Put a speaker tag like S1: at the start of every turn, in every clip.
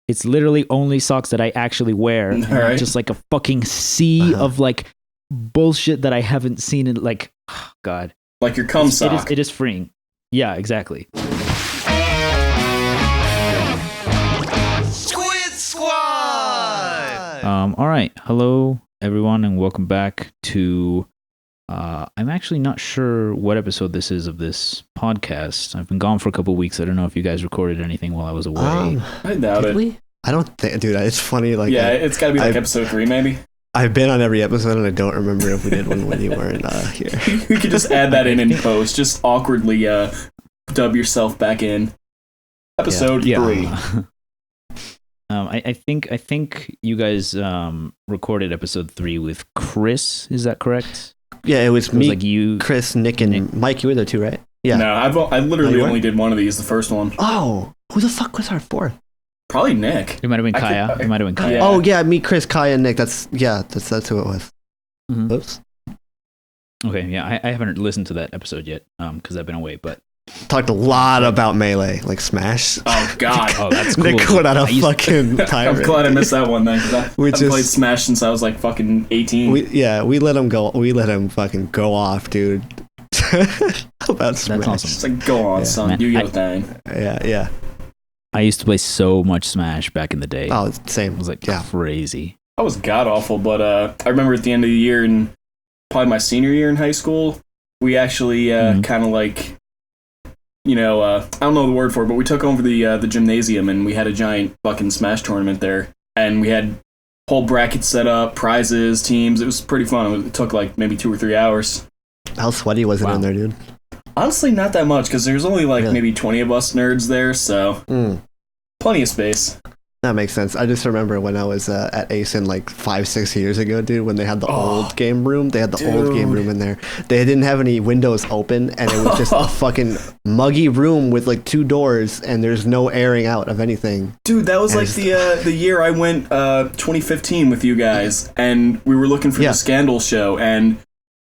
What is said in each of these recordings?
S1: It's literally only socks that I actually wear. And
S2: Right.
S1: just like a fucking sea of like bullshit that I haven't seen in like, oh God.
S2: Like your cum sock.
S1: It is freeing. Yeah, exactly.
S3: Squid Squad!
S1: All right. Hello, everyone, and welcome back to... I'm actually not sure what episode this is of this podcast. I've been gone for a couple of weeks. I don't know if you guys recorded anything while I was away.
S2: I doubt it.
S4: I don't think, dude. It's funny. Like,
S2: Yeah, it's got to be like episode 3, maybe.
S4: I've been on every episode, and I don't remember if we did one when you weren't here.
S2: We could just add that in post. Just awkwardly dub yourself back in. Episode 3.
S1: I think you guys recorded episode 3 with Chris. Is that correct?
S4: Yeah, it was me,
S1: like you,
S4: Chris, Nick, and Mike. You were there too, right? Yeah.
S2: No, I literally only did one of these, the first one.
S4: Oh, who the fuck was our fourth?
S2: Probably Nick.
S1: It might have been Kaya. It might have been Kaya.
S2: Yeah.
S4: Oh yeah, me, Chris, Kaya, and Nick. That's who it was.
S1: Mhm.
S4: Oops.
S1: Okay, yeah, I haven't listened to that episode yet because I've been away, but
S4: Talked a lot about Melee, like Smash.
S2: Oh God.
S1: oh, that's cool.
S4: Nick went on a
S1: I used-
S4: fucking tirade.
S2: I'm glad I missed that one then, because I
S4: We
S2: haven't
S4: just-
S2: played Smash since I was like fucking 18.
S4: We let him go. We let him fucking go off, dude. About Smash.
S1: That's awesome.
S2: It's like, go on,
S4: Yeah.
S2: son,
S1: Man,
S2: do your
S1: I-
S2: thing.
S4: Yeah.
S1: I used to play so much Smash back in the day.
S4: Oh, same.
S1: It was like
S4: Yeah.
S1: crazy.
S2: I was god awful, but I remember at the end of the year, and probably my senior year in high school, we actually kind of like, I don't know the word for it, but we took over the gymnasium, and we had a giant fucking Smash tournament there, and we had whole brackets set up, prizes, teams. It was pretty fun. It took like maybe 2 or 3 hours.
S4: How sweaty was it in there, dude?
S2: Honestly, not that much, because there's only like
S4: Really?
S2: maybe 20 of us nerds there, so plenty of space.
S4: That makes sense. I just remember when I was at ASIN like 5-6 years ago, dude, when they had the old game room. They had the old game room in there. They didn't have any windows open, and it was just a fucking muggy room with like 2 doors, and there's no airing out of anything.
S2: Dude, that was like the year I went 2015 with you guys, and we were looking for the Scandal show, and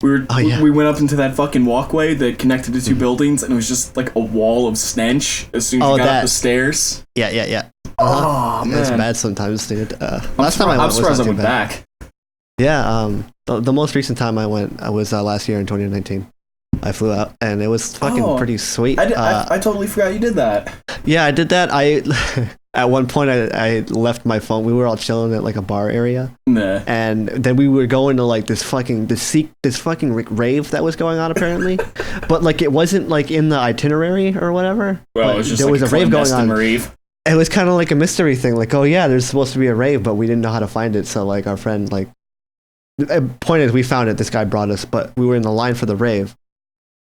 S2: we went up into that fucking walkway that connected to 2 buildings, and it was just like a wall of stench as soon as you got up the stairs.
S4: Yeah.
S2: Oh, man.
S4: It's bad sometimes, dude.
S2: I'm surprised I went back.
S4: Yeah, the most recent time I went was last year in 2019. I flew out, and it was fucking pretty sweet.
S2: I totally forgot you did that.
S4: Yeah, I did that. At one point, I left my phone. We were all chilling at like a bar area, and then we were going to like this fucking rave that was going on apparently, but like it wasn't like in the itinerary or whatever.
S2: Well, it was just
S4: there
S2: like
S4: was a rave going on.
S2: Rave.
S4: It was kind of like a mystery thing. Like, oh yeah, there's supposed to be a rave, but we didn't know how to find it. So like our friend, like, the point is we found it. This guy brought us, but we were in the line for the rave.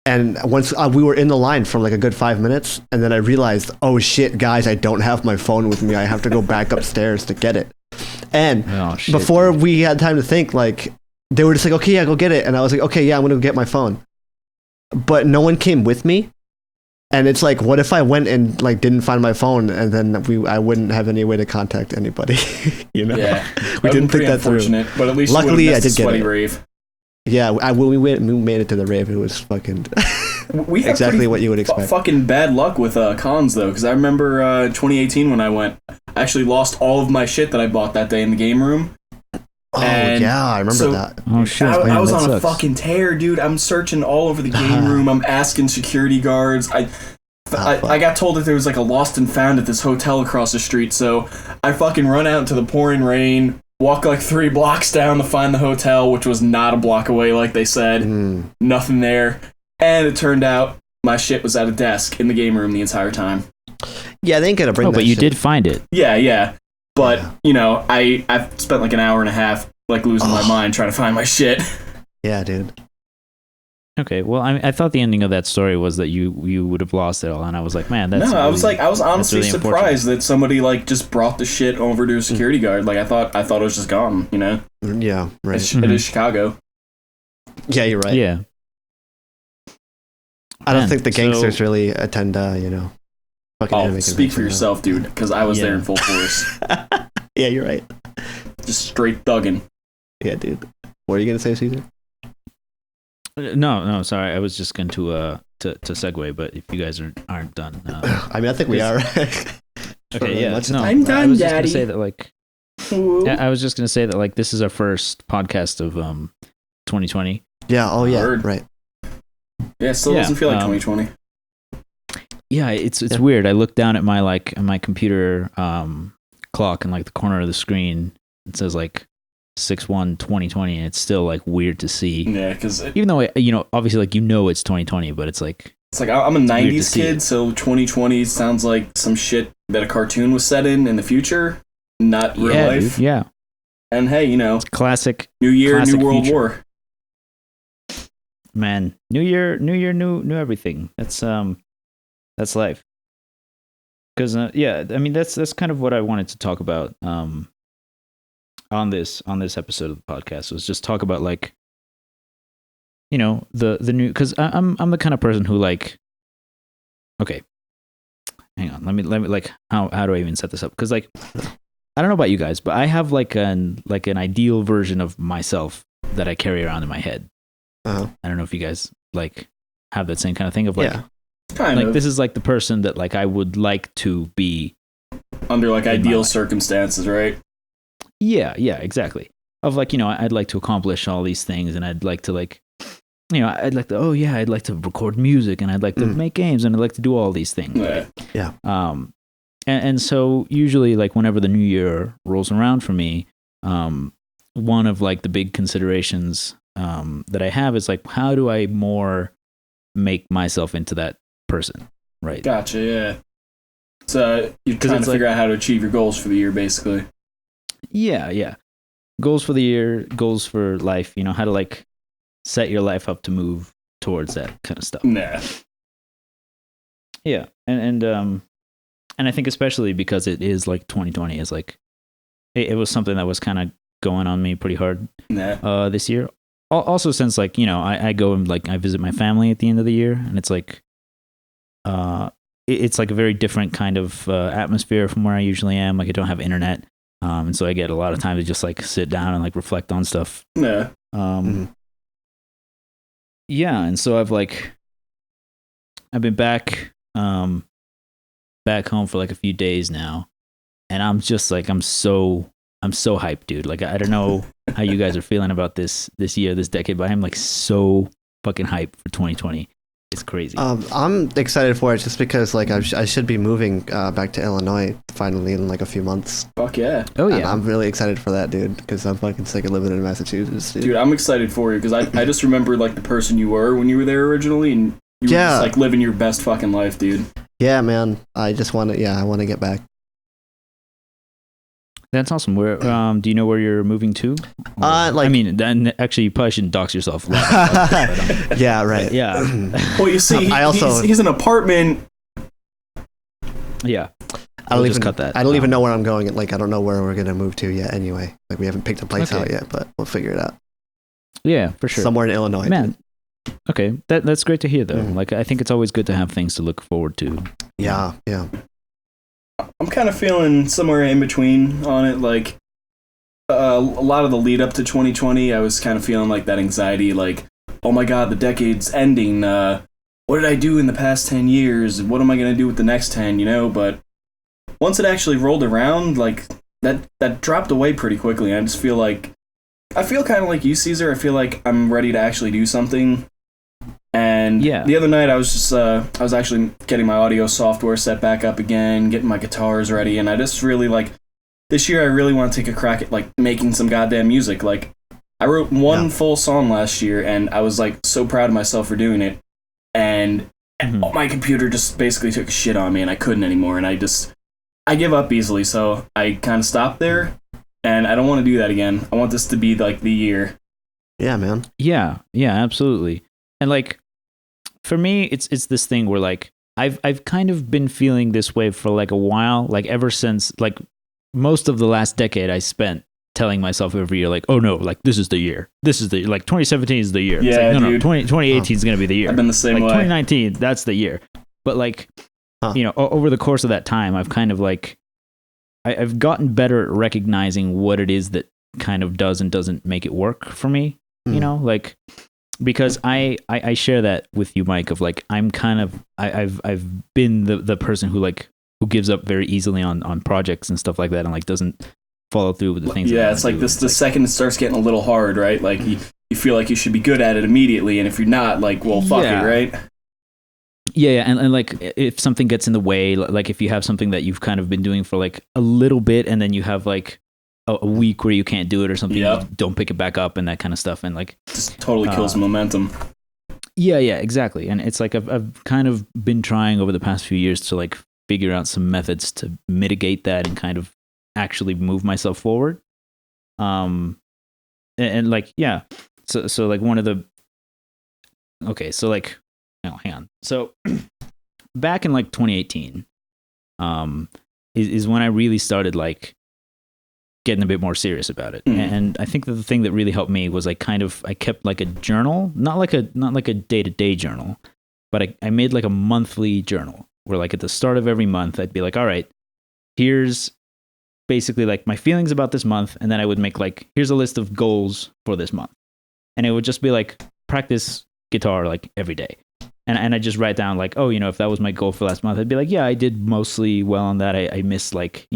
S4: And once we were in the line for like a good 5 minutes, and then I realized, oh shit, guys, I don't have my phone with me. I have to go back upstairs to get it. And before we had time to think, like, they were just like, okay, yeah, go get it. And I was like, okay, yeah, I'm gonna go get my phone. But no one came with me. And it's like, what if I went and like didn't find my phone, and then I wouldn't have any way to contact anybody, you know?
S2: Yeah,
S4: we didn't think that through.
S2: But at least
S4: luckily I did get
S2: sweaty
S4: it.
S2: Rave.
S4: Yeah, we made it to the rave. It was fucking
S2: we had
S4: exactly what you would expect.
S2: Fucking bad luck with cons though, because I remember 2018 when I went, I actually lost all of my shit that I bought that day in the game room.
S4: Oh yeah, I remember that.
S1: Oh shit!
S2: I was on a fucking tear, dude. I'm searching all over the game room. I'm asking security guards. I got told that there was like a lost and found at this hotel across the street, so I fucking run out into the pouring rain, walk like 3 blocks down to find the hotel, which was not a block away like they said. Nothing there. And it turned out my shit was at a desk in the game room the entire time.
S4: Yeah, they ain't gonna bring that
S1: but you
S4: shit.
S1: did find it.
S2: Yeah. But, I spent like an hour and a half like losing my mind trying to find my shit.
S4: Yeah, dude.
S1: Okay, well, I thought the ending of that story was that you would have lost it all, and I was like, man, that's
S2: I was honestly
S1: really
S2: surprised that somebody like just brought the shit over to a security guard. Like I thought it was just gone, you know?
S4: Yeah, right.
S2: It is Chicago.
S4: Yeah, you're right.
S1: Yeah.
S4: I don't think the gangsters really attend, fucking anime
S2: speak for
S4: convention,
S2: yourself, dude, because I was there in full force.
S4: Yeah, you're right.
S2: Just straight thugging.
S4: Yeah, dude. What are you gonna say, Cesar?
S1: No, sorry. I was just going to segue, but if you guys aren't done,
S4: I mean, I think we are.
S1: Okay, yeah.
S4: much.
S1: No,
S2: I'm
S1: I
S2: done,
S1: was just gonna
S2: Daddy.
S1: say that like
S2: Ooh.
S1: I was just gonna say that like this is our first podcast of 2020.
S4: Yeah. Oh yeah.
S2: Word.
S4: Right.
S2: Yeah, it still
S1: Yeah,
S2: doesn't feel like 2020.
S1: Yeah, it's
S4: Yeah.
S1: weird. I look down at my computer clock in like the corner of the screen. It says like 6/1/2020, and it's still like weird to see.
S2: Yeah, because
S1: Even though obviously like it's 2020, but it's like
S2: it's like I'm a
S1: weird to
S2: 90s
S1: see
S2: kid,
S1: it.
S2: so 2020 sounds like some shit that a cartoon was set in the future, not real
S1: yeah,
S2: life.
S1: dude, yeah,
S2: And hey,
S1: it's classic.
S2: New Year,
S1: Classic
S2: New World
S1: future.
S2: War.
S1: Man, new year, new everything. That's life. Because yeah, I mean that's kind of what I wanted to talk about on this episode of the podcast, was just talk about like the new, because I'm the kind of person who like, okay, hang on, let me like how do I even set this up? Because like I don't know about you guys, but I have like an ideal version of myself that I carry around in my head.
S4: Uh-huh.
S1: I don't know if you guys like have that same kind of thing of like,
S4: Yeah.
S2: Kind
S1: like
S2: of.
S1: this is like the person that like I would like to be.
S2: Under like
S1: in my
S2: ideal
S1: life.
S2: circumstances, right?
S1: Yeah, exactly. Of like, I'd like to accomplish all these things, and I'd like to like, I'd like to, I'd like to record music, and I'd like to make games, and I'd like to do all these things.
S2: Yeah.
S4: Yeah.
S1: And so usually like whenever the new year rolls around for me, one of like the big considerations that I have is like, how do I more make myself into that person, right?
S2: Gotcha, yeah. So you're
S1: 'Cause
S2: trying
S1: it's
S2: to figure out how to achieve your goals for the year, basically.
S1: Yeah. Goals for the year, goals for life, how to like set your life up to move towards that kind of stuff.
S2: Nah.
S1: Yeah. And I think especially because it is like 2020 is like, it was something that was kind of going on me pretty hard
S2: Nah.
S1: this year. Also since like, I go and like I visit my family at the end of the year, and it's like it's like a very different kind of atmosphere from where I usually am. Like I don't have internet. And so I get a lot of time to just like sit down and like reflect on stuff.
S2: Nah.
S1: Yeah, and so I've been back home for like a few days now, and I'm just like I'm so hyped, dude. Like I don't know how you guys are feeling about this year, this decade, but I'm like so fucking hyped for 2020. It's crazy.
S4: I'm excited for it just because like I should be moving back to Illinois finally in like a few months.
S2: Fuck yeah.
S1: Oh
S4: And
S1: yeah.
S4: I'm really excited for that, dude, because I'm fucking sick of living in Massachusetts, dude.
S2: Dude, I'm excited for you because I just remember like the person you were when you were there originally, and you were
S4: Yeah.
S2: just like living your best fucking life, dude.
S4: Yeah, man. I just want to. Yeah, I want to get back.
S1: That's awesome. Where do you know where you're moving to?
S4: Like-
S1: I mean, then actually you probably shouldn't dox yourself. But,
S4: Yeah, right.
S1: yeah.
S2: Well, you see,
S4: I also-
S2: he's an apartment.
S1: Yeah.
S4: I don't
S1: We'll
S4: even
S1: just cut that.
S4: I don't even know where I'm going. Like I don't know where we're gonna move to yet. Anyway, like we haven't picked a place
S1: Okay.
S4: out yet, but we'll figure it out.
S1: Yeah, for sure.
S4: Somewhere in Illinois.
S1: Man. Okay, that's great to hear though.
S4: Mhm.
S1: Like I think it's always good to have things to look forward to.
S4: Yeah.
S2: I'm kind of feeling somewhere in between on it. Like a lot of the lead up to 2020, I was kind of feeling like that anxiety, like, oh my god, the decade's ending. What did I do in the past 10 years? What am I gonna do with the next 10? But once it actually rolled around, like that dropped away pretty quickly. I just feel kind of like you, Cesar. I feel like I'm ready to actually do something. And
S1: Yeah.
S2: the other night, I was actually getting my audio software set back up again, getting my guitars ready, and I just really like this year. I really want to take a crack at like making some goddamn music. Like I wrote one full song last year, and I was like so proud of myself for doing it. And my computer just basically took a shit on me, and I couldn't anymore. And I give up easily, so I kind of stopped there, and I don't want to do that again. I want this to be like the year.
S4: Yeah, man.
S1: Yeah, absolutely. And like for me, it's this thing where like I've kind of been feeling this way for like a while, like ever since like most of the last decade I spent telling myself every year like, oh no, like this is the year. This is the like 2017 is the year.
S2: Yeah,
S1: it's like, no,
S2: dude.
S1: 2018 is going to be the year.
S2: I've been the same
S1: like
S2: way.
S1: 2019, that's the year. But like over the course of that time, I've kind of like I've gotten better at recognizing what it is that kind of does and doesn't make it work for me, like because I share that with you, Mike, of like I'm kind of I've been the person who like who gives up very easily on projects and stuff like that, and like doesn't follow through with the things.
S2: Yeah, it's like this. The second it starts getting a little hard, right? Like you feel like you should be good at it immediately, and if you're not, like, well, fuck it, right?
S1: Yeah, and like if something gets in the way, like if you have something that you've kind of been doing for like a little bit, and then you have like a week where you can't do it or something, you don't pick it back up and that kind of stuff, and like
S2: just totally kills momentum.
S1: Yeah, exactly. And it's like I've kind of been trying over the past few years to like figure out some methods to mitigate that and kind of actually move myself forward. And like, yeah. So like one of the, okay, so like, no, hang on. So back in like 2018, is when I really started like getting a bit more serious about it. And I think that the thing that really helped me was I kept like a journal, not like a day-to-day journal, but I made like a monthly journal where like at the start of every month, I'd be like, all right, here's basically like my feelings about this month. And then I would make like, here's a list of goals for this month. And it would just be like practice guitar like every day. And I just write down like, oh, if that was my goal for last month, I'd be like, yeah, I did mostly well on that. I missed like,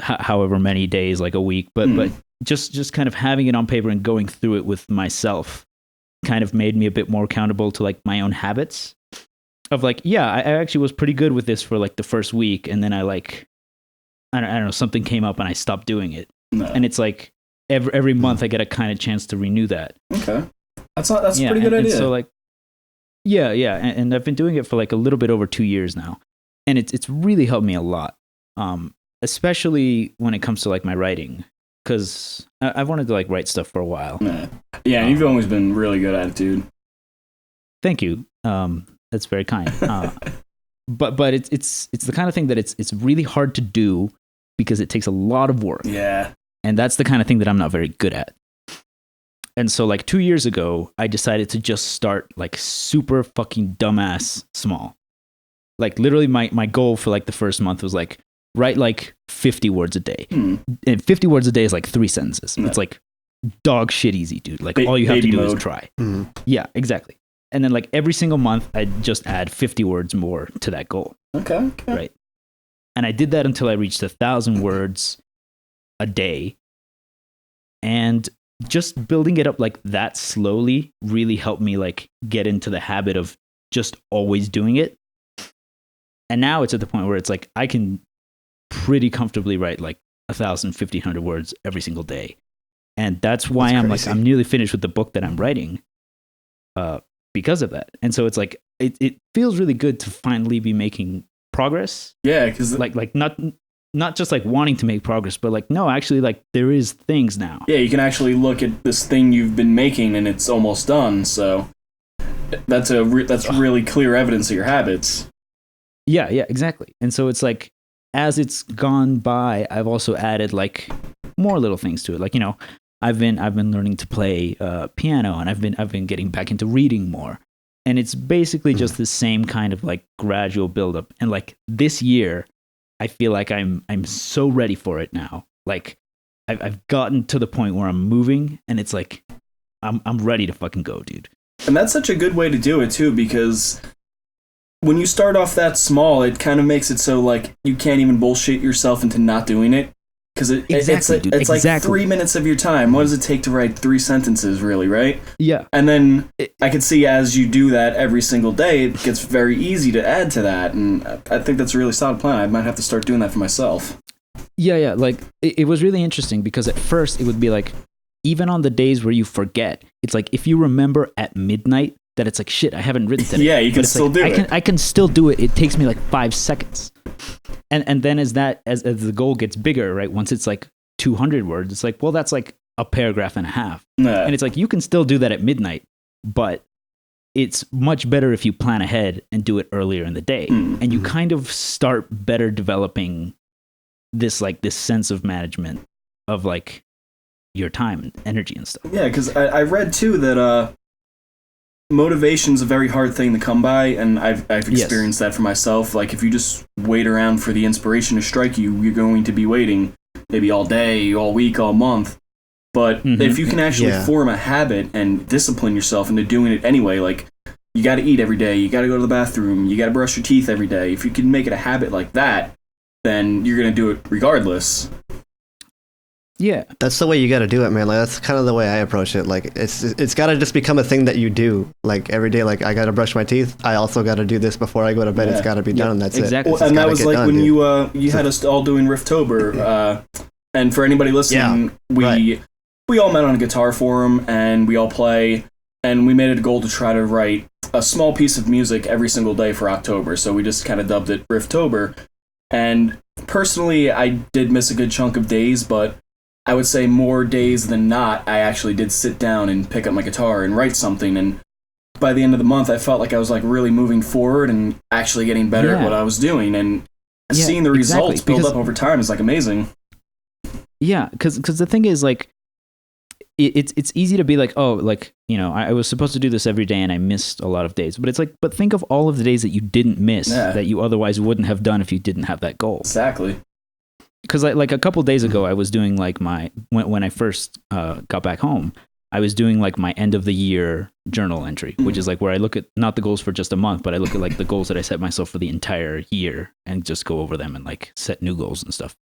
S1: however many days, like a week, but just kind of having it on paper and going through it with myself kind of made me a bit more accountable to like my own habits of like, yeah, I actually was pretty good with this for like the first week. And then I don't know, something came up and I stopped doing it. No. And it's like every month I get a kind of chance to renew that.
S2: Okay. That's a pretty good idea.
S1: And so like, yeah. And I've been doing it for like a little bit over 2 years now. And it's really helped me a lot. Especially when it comes to like my writing, because I've wanted to like write stuff for a while.
S2: Yeah, and you've always been really good at it, dude.
S1: Thank you. That's very kind. But it's the kind of thing that it's really hard to do because it takes a lot of work.
S2: Yeah,
S1: and that's the kind of thing that I'm not very good at. And so like 2 years ago, I decided to just start like super fucking dumbass small. Like literally, my goal for like the first month was like, write like 50 words a day. And 50 words a day is like 3 sentences. It's like dog shit easy, dude. Like all you have to do is try. Yeah, exactly. And then like every single month, I'd just add 50 words more to that goal.
S2: Okay.
S1: Right. And I did that until I reached 1,000 words a day. And just building it up like that slowly really helped me like get into the habit of just always doing it. And now it's at the point where it's like I can pretty comfortably write like 1,000, 1,500 words every single day. And that's why I'm nearly finished with the book that I'm writing because of that. And so it's like, it feels really good to finally be making progress.
S2: Yeah. Cause
S1: like not just like wanting to make progress, but like, no, actually like there is things now.
S2: Yeah. You can actually look at this thing you've been making and it's almost done. So that's really clear evidence of your habits.
S1: Yeah, exactly. And so it's like, as it's gone by, I've also added like more little things to it. Like, I've been learning to play piano, and I've been getting back into reading more. And it's basically just the same kind of like gradual buildup. And like this year, I feel like I'm so ready for it now. Like I've gotten to the point where I'm moving, and it's like I'm ready to fucking go, dude.
S2: And that's such a good way to do it too, because when you start off that small, it kind of makes it so like you can't even bullshit yourself into not doing it, because it's like 3 minutes of your time. What does it take to write 3 sentences, really, right?
S1: Yeah.
S2: And then I could see as you do that every single day, it gets very easy to add to that, and I think that's a really solid plan. I might have to start doing that for myself.
S1: Yeah. Like it was really interesting because at first it would be like, even on the days where you forget, it's like if you remember at midnight that it's like, shit, I haven't written today.
S2: Yeah, you can still do it.
S1: I can still do it. It takes me like 5 seconds. And then as the goal gets bigger, right? Once it's like 200 words, it's like, well, that's like a paragraph and a half. And it's like, you can still do that at midnight, but it's much better if you plan ahead and do it earlier in the day. And you kind of start better developing this sense of management of like your time and energy and stuff.
S2: Yeah, because I read too that motivation's a very hard thing to come by, and I've experienced that for myself. Like if you just wait around for the inspiration to strike you, you're going to be waiting maybe all day, all week, all month. But if you can actually form a habit and discipline yourself into doing it anyway, like you got to eat every day, you got to go to the bathroom, you got to brush your teeth every day. If you can make it a habit like that, then you're going to do it regardless.
S1: Yeah,
S4: that's the way you got to do it, man. Like that's kind of the way I approach it. Like it's got to just become a thing that you do, like every day. Like I got to brush my teeth. I also got to do this before I go to bed. It's got to be done. And that's
S1: exactly.
S4: it.
S2: Well, and that was like when you had us all doing Rifttober. And for anybody listening, we all met on a guitar forum and we all play. And we made it a goal to try to write a small piece of music every single day for October. So we just kind of dubbed it Rifttober. And personally, I did miss a good chunk of days, but I would say more days than not, I actually did sit down and pick up my guitar and write something. And by the end of the month, I felt like I was like really moving forward and actually getting better at what I was doing. And seeing the results build up over time is like amazing.
S1: Yeah, because the thing is like, it's easy to be like, oh, like, you know, I was supposed to do this every day and I missed a lot of days. But it's like, but think of all of the days that you didn't miss that you otherwise wouldn't have done if you didn't have that goal.
S2: Exactly.
S1: Because like a couple days ago, I was doing like when I first got back home, I was doing like my end of the year journal entry, which is like where I look at not the goals for just a month, but I look at like the goals that I set myself for the entire year and just go over them and like set new goals and stuff.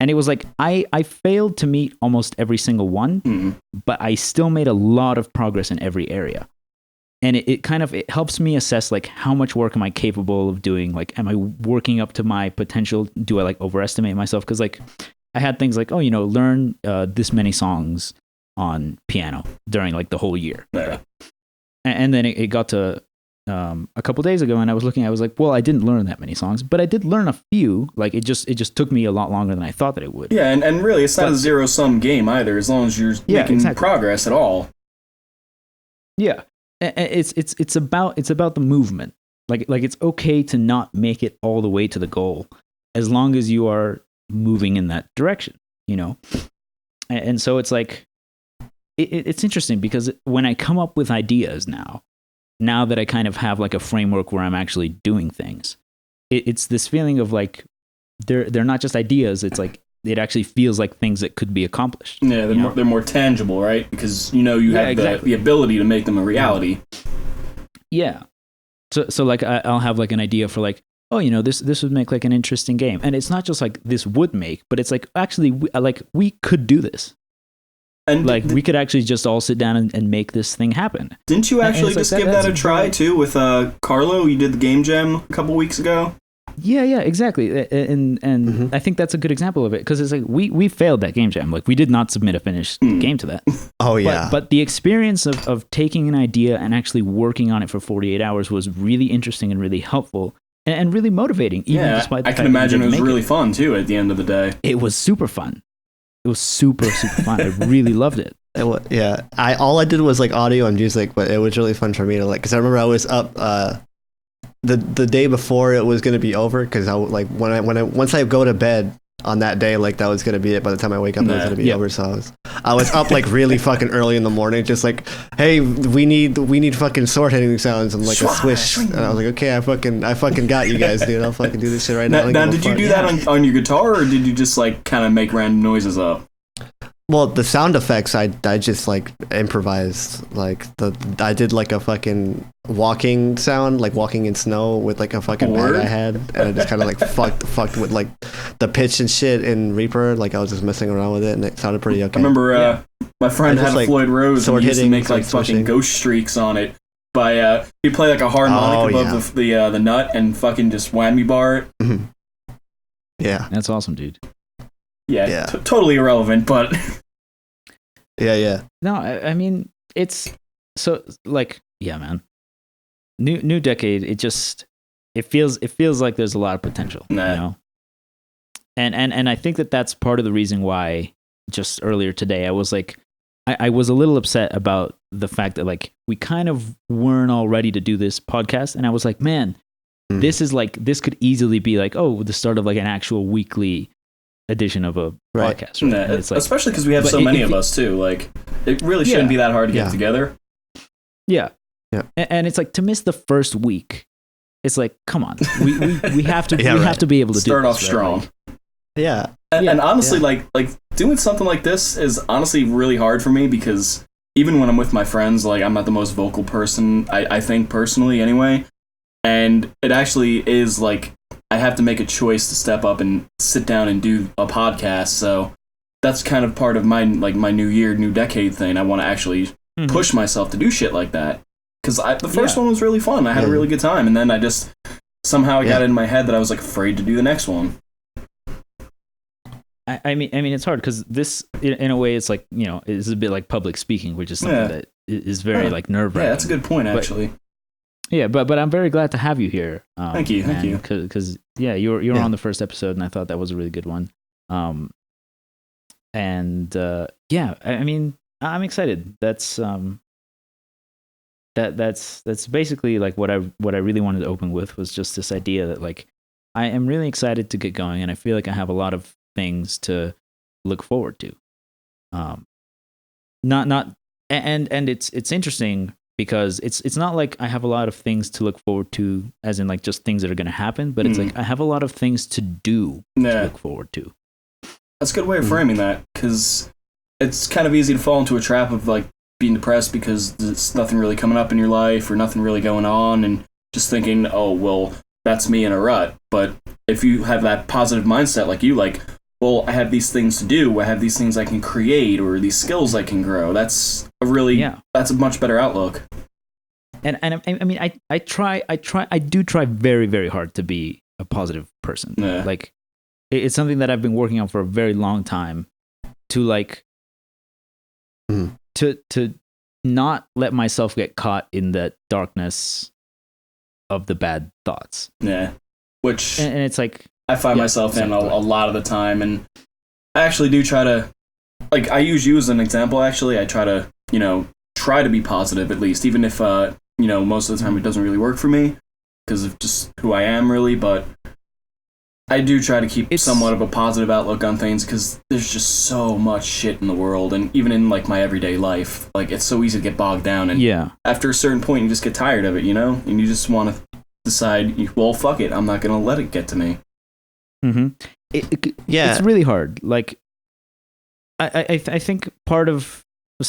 S1: And it was like, I failed to meet almost every single one, but I still made a lot of progress in every area. And it helps me assess like how much work am I capable of doing? Like, am I working up to my potential? Do I like overestimate myself? Because like I had things like, oh, you know, learn this many songs on piano during like the whole year.
S2: Yeah.
S1: And then it got to a couple days ago, and I was like, well, I didn't learn that many songs, but I did learn a few. Like it just took me a lot longer than I thought that it would.
S2: Yeah, and really, it's not a zero-sum game either, as long as you're making progress at all.
S1: Yeah, it's about the movement. Like it's okay to not make it all the way to the goal, as long as you are moving in that direction. You know, and so it's like it's interesting because when I come up with ideas now that I kind of have like a framework where I'm actually doing things, it's this feeling of like they're not just ideas. It's like it actually feels like things that could be accomplished.
S2: Yeah, they're more tangible, right? Because you have the ability to make them a reality.
S1: Yeah. So like I'll have like an idea for like, oh, you know, this would make like an interesting game, and it's not just like this would make, but it's like actually we could do this. And like we could actually just all sit down and make this thing happen.
S2: Didn't you actually just give that a try too with Carlo? You did the game jam a couple weeks ago.
S1: Yeah, exactly. And I think that's a good example of it because it's like we failed that game jam. Like we did not submit a finished game to that.
S4: Oh yeah.
S1: But the experience of taking an idea and actually working on it for 48 hours was really interesting and really helpful and really motivating. Even despite the
S2: I can imagine it was really fun too at the end of the day.
S1: It was super fun. It was super fun. I really loved it.
S4: Yeah, all I did was like audio and music, but it was really fun for me to like, because I remember I was up the day before it was gonna be over, because I like once I go to bed on that day, like that was gonna be it. By the time I wake up, it was gonna be over. So I was up like really fucking early in the morning, just like, hey, we need fucking sword hitting sounds and like a swish. And I was like, okay, I fucking got you guys, dude. I'll fucking do this shit right now.
S2: Now, did you do that on your guitar, or did you just like kind of make random noises up?
S4: Well, the sound effects, I just like improvised. Like I did like a fucking walking sound, like walking in snow with like a fucking bag I had, and I just kind of like fucked with like the pitch and shit in Reaper. Like I was just messing around with it, and it sounded pretty okay.
S2: I remember my friend had a Floyd Rose, and he used to make like fucking ghost streaks on it. By he'd play like a harmonic above the nut and fucking just whammy bar it.
S4: Mm-hmm. Yeah,
S1: that's awesome, dude.
S2: Yeah. Totally irrelevant, but
S4: yeah.
S1: No, I mean it's so like man. New decade. It feels like there's a lot of potential, you know. And I think that's part of the reason why just earlier today I was like, I was a little upset about the fact that like we kind of weren't all ready to do this podcast, and I was like, man, this could easily be like the start of like an actual weekly edition of a podcast, right?
S2: It's like, especially because we have so many of us too. Like, it really shouldn't be that hard to get together.
S1: Yeah. And it's like to miss the first week. It's like, come on, we have to have to be able to
S2: start off strong.
S4: Yeah.
S2: And honestly, like doing something like this is honestly really hard for me because even when I'm with my friends, like, I'm not the most vocal person, I think, personally, anyway. And it actually is, like, I have to make a choice to step up and sit down and do a podcast, so that's kind of part of my, like, my new year, new decade thing. I want to actually push myself to do shit like that. Because the first one was really fun. I had a really good time, and then I just, somehow I got it in my head that I was, like, afraid to do the next one.
S1: I mean, it's hard because this, in a way, it's like, you know, it's a bit like public speaking, which is something that is very like nerve-wracking.
S2: Yeah, that's a good point, actually.
S1: But I'm very glad to have you here.
S2: Thank you.
S1: Because you were on the first episode, and I thought that was a really good one. I mean, I'm excited. That's that's basically like what I really wanted to open with, was just this idea that, like, I am really excited to get going, and I feel like I have a lot of things to look forward to. It's interesting because it's not like I have a lot of things to look forward to, as in like just things that are going to happen, but it's like I have a lot of things to do to look forward to.
S2: That's a good way of framing that, because it's kind of easy to fall into a trap of, like, being depressed because there's nothing really coming up in your life or nothing really going on, and just thinking, oh, well, that's me in a rut. But if you have that positive mindset, like you, like, well, I have these things to do, I have these things I can create, or these skills I can grow, that's a much better outlook.
S1: And I mean, I do try very, very hard to be a positive person.
S2: Yeah.
S1: Like, it's something that I've been working on for a very long time, to like, to not let myself get caught in that darkness of the bad thoughts.
S2: Yeah. Which,
S1: and it's like,
S2: I find myself in a lot of the time, and I actually do try to, like, I use you as an example, actually. I try to be positive, at least, even if, most of the time it doesn't really work for me, because of just who I am, really, but I do try to keep somewhat of a positive outlook on things, because there's just so much shit in the world, and even in, like, my everyday life, like, it's so easy to get bogged down, and after a certain point, you just get tired of it, and you just want to decide, well, fuck it, I'm not going to let it get to me.
S1: It's really hard. Like, I think part of,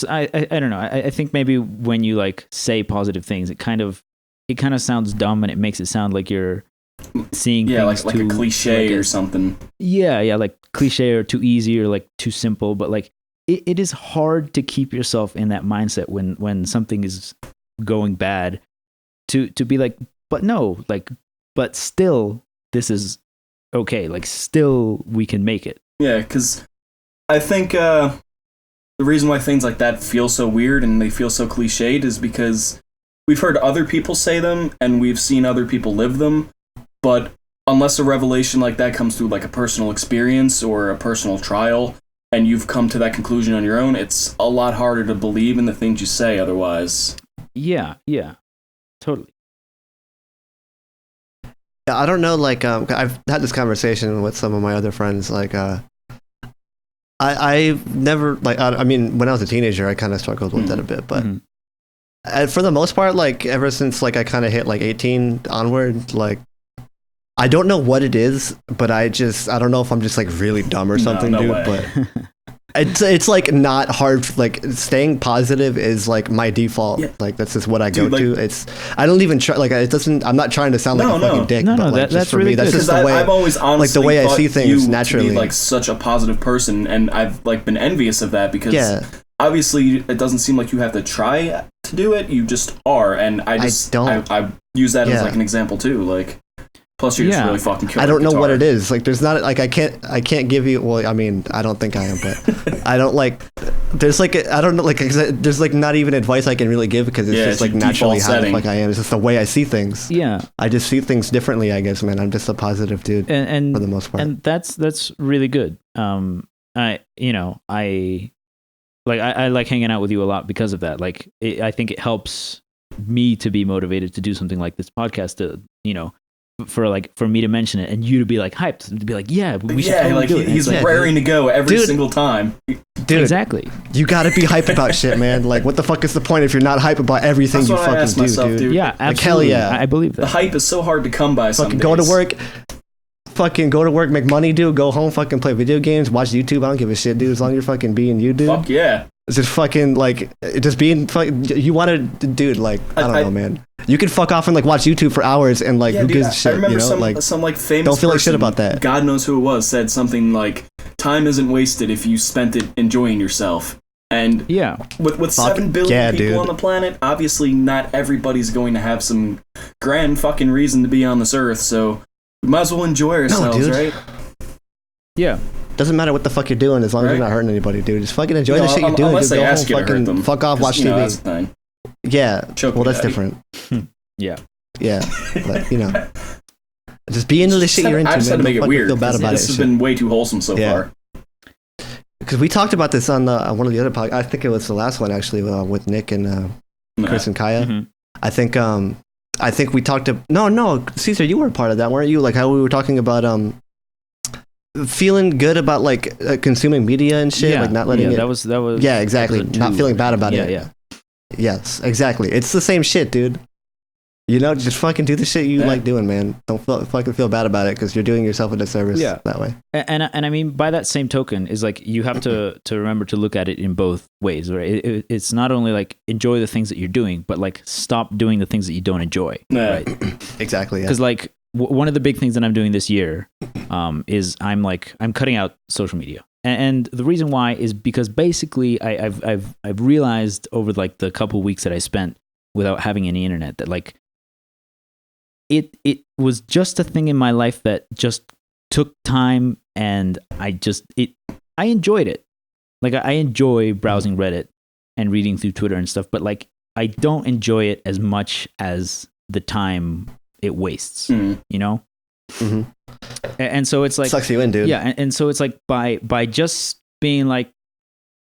S1: I don't know, I think maybe when you, like, say positive things, it kind of sounds dumb, and it makes it sound like you're seeing things
S2: like a cliche or something.
S1: Like cliche or too easy or like too simple. But like it is hard to keep yourself in that mindset when something is going bad, to be like, but no, like, but still this is okay, like, still we can make it.
S2: Yeah, because I think the reason why things like that feel so weird and they feel so cliched is because we've heard other people say them and we've seen other people live them. But unless a revelation like that comes through, like, a personal experience or a personal trial, and you've come to that conclusion on your own, it's a lot harder to believe in the things you say otherwise.
S1: Yeah, totally.
S4: Yeah, I don't know, like, I've had this conversation with some of my other friends, like, I've never, like, I mean, when I was a teenager, I kind of struggled with that a bit, but for the most part, like, ever since, like, I kind of hit, like, 18 onward, like, I don't know what it is, but I don't know if I'm just, like, really dumb or something, dude, but it's like not hard. Like, staying positive is like my default. Yeah. Like, that's just what I go to. I don't even try, like, it doesn't, I'm not trying to sound like a fucking dick, but like, that's for me, that's just the way,
S2: I've always honestly,
S4: like, the way I see things naturally.
S2: To be, like, such a positive person, and I've, like, been envious of that, because obviously it doesn't seem like you have to try to do it, you just are, and I use that as, like, an example too, like. Plus, you're just really fucking killing.
S4: I don't know what it is. Like, there's not, like, I can't give you. Well, I mean, I don't think I am, but I don't, like. There's, like, I don't know, like, there's, like, not even advice I can really give, because it's just like naturally how the fuck I am. It's just the way I see things.
S1: Yeah,
S4: I just see things differently, I guess, man. I'm just a positive dude, and for the most part,
S1: and that's really good. I like hanging out with you a lot because of that. Like, I think it helps me to be motivated to do something like this podcast. To for me to mention it and you to be like hyped, to be like, yeah, we should totally do it.
S2: He's like, raring to go every single time.
S4: Dude,
S1: exactly.
S4: You gotta be hyped about shit, man. Like, what the fuck is the point if you're not hyped about everything you fucking do, dude?
S1: Yeah, absolutely.
S4: Like, hell yeah.
S1: I believe that.
S2: The hype is so hard to come by.
S4: Fucking go to work, make money, dude. Go home, fucking play video games, watch YouTube. I don't give a shit, dude. As long as you're fucking being you, dude.
S2: Fuck yeah.
S4: just fucking like just being you want to, dude, like I don't know, man. You can fuck off and like watch YouTube for hours and like who gives a shit.
S2: I remember
S4: you know?
S2: some like famous
S4: don't feel like
S2: person,
S4: shit about that.
S2: God knows who it was, said something like, "Time isn't wasted if you spent it enjoying yourself." And with 7 billion people on the planet, obviously not everybody's going to have some grand fucking reason to be on this earth. So we might as well enjoy ourselves, right?
S1: Yeah.
S4: Doesn't matter what the fuck you're doing as long as you're not hurting anybody, dude. Just fucking enjoy the shit you're doing.
S2: Unless
S4: just
S2: they
S4: go
S2: ask
S4: home,
S2: you to hurt them.
S4: fuck off, watch TV.
S2: That's fine.
S4: Yeah. Well, that's different.
S1: Yeah.
S4: Yeah. But, you know. Just be into the shit you're into,
S2: I just
S4: man.
S2: had to make it weird.
S4: Feel bad about
S2: this has been way too wholesome so far.
S4: Because we talked about this on one of the other podcasts. I think it was the last one, actually, with Nick and Chris and Kaya.
S1: Mm-hmm.
S4: I think we talked to... No, Cesar, you were a part of that, weren't you? Like how we were talking about... feeling good about like consuming media and shit, like not letting it.
S1: That was.
S4: Yeah, exactly. Not feeling bad about it.
S1: Yeah.
S4: Yes, exactly. It's the same shit, dude. You know, just fucking do the shit you like doing, man. Don't fucking feel bad about it because you're doing yourself a disservice that way.
S1: And I mean, by that same token, is like you have to remember to look at it in both ways, right? It's not only like enjoy the things that you're doing, but like stop doing the things that you don't enjoy, right?
S4: Exactly.
S1: Because like one of the big things that I'm doing this year is I'm cutting out social media. And the reason why is because basically I've realized over like the couple weeks that I spent without having any internet that like it was just a thing in my life that just took time, and I enjoyed it. Like I enjoy browsing Reddit and reading through Twitter and stuff, but like I don't enjoy it as much as the time it wastes, you know?
S4: Mm-hmm.
S1: And so it's like...
S4: Sucks you in, dude.
S1: Yeah, and so it's like by just being like,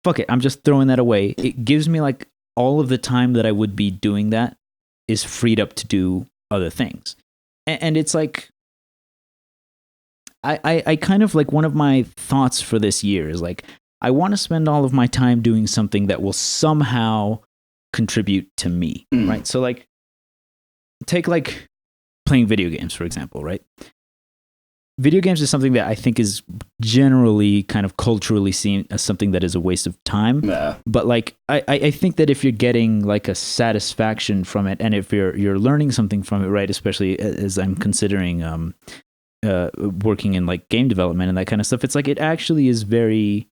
S1: fuck it, I'm just throwing that away, it gives me like all of the time that I would be doing that is freed up to do other things. And it's like... I kind of like one of my thoughts for this year is like, I want to spend all of my time doing something that will somehow contribute to me, right? So like, take like playing video games, for example, right? Video games is something that I think is generally kind of culturally seen as something that is a waste of time.
S2: Yeah.
S1: But like, I think that if you're getting like a satisfaction from it, and if you're learning something from it, right? Especially as I'm considering working in like game development and that kind of stuff, it's like it actually is very...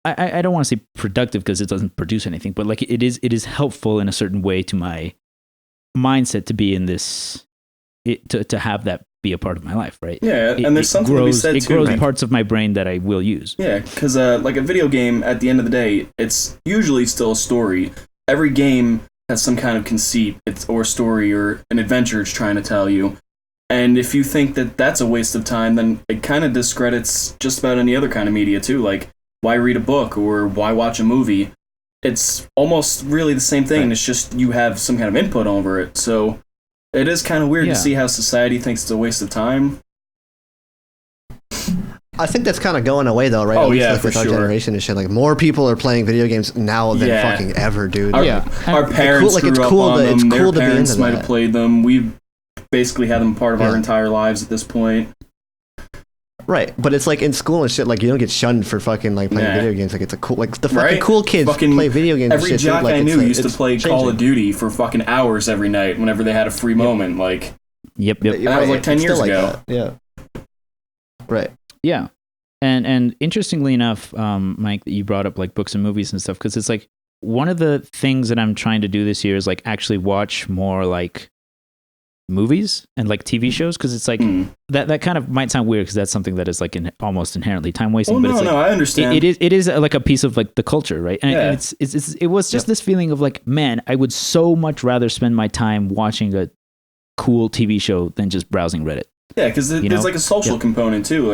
S1: I don't want to say productive because it doesn't produce anything, but like it is helpful in a certain way to my mindset to be in this, to have that be a part of my life, right?
S2: Yeah, and there's something to be said too.
S1: It grows parts of my brain that I will use.
S2: Yeah, because like a video game, at the end of the day, it's usually still a story. Every game has some kind of conceit, or story, or an adventure it's trying to tell you. And if you think that that's a waste of time, then it kind of discredits just about any other kind of media too. Like, why read a book or why watch a movie? It's almost really the same thing. Right. It's just you have some kind of input over it. So it is kind of weird to see how society thinks it's a waste of time.
S4: I think that's kind of going away though, right?
S2: Oh,
S4: At least
S2: yeah,
S4: like
S2: for
S4: with our
S2: sure.
S4: generation and shit. Like more people are playing video games now than fucking ever, dude.
S2: Our parents grew up on them. Their parents might have played them. We've basically had them part of our entire lives at this point.
S4: Right, but it's like in school and shit, like you don't get shunned for fucking like playing video games. Like it's a cool, like the fucking cool kids play video games.
S2: Every
S4: and shit,
S2: jock
S4: like,
S2: I knew used to play
S4: changing.
S2: Call of Duty for fucking hours every night whenever they had a free moment. Like,
S1: Yep.
S2: And that was like 10 years ago.
S4: Yeah. Right.
S1: Yeah. And interestingly enough, Mike, that you brought up like books and movies and stuff, because it's like one of the things that I'm trying to do this year is like actually watch more like movies and like TV shows, because it's like that kind of might sound weird because that's something that is like almost inherently time wasting.
S2: Oh,
S1: but it's like,
S2: I understand.
S1: It is like a piece of like the culture, right? And, and it was just this feeling of like, man, I would so much rather spend my time watching a cool TV show than just browsing Reddit.
S2: Yeah, because there's like a social component too.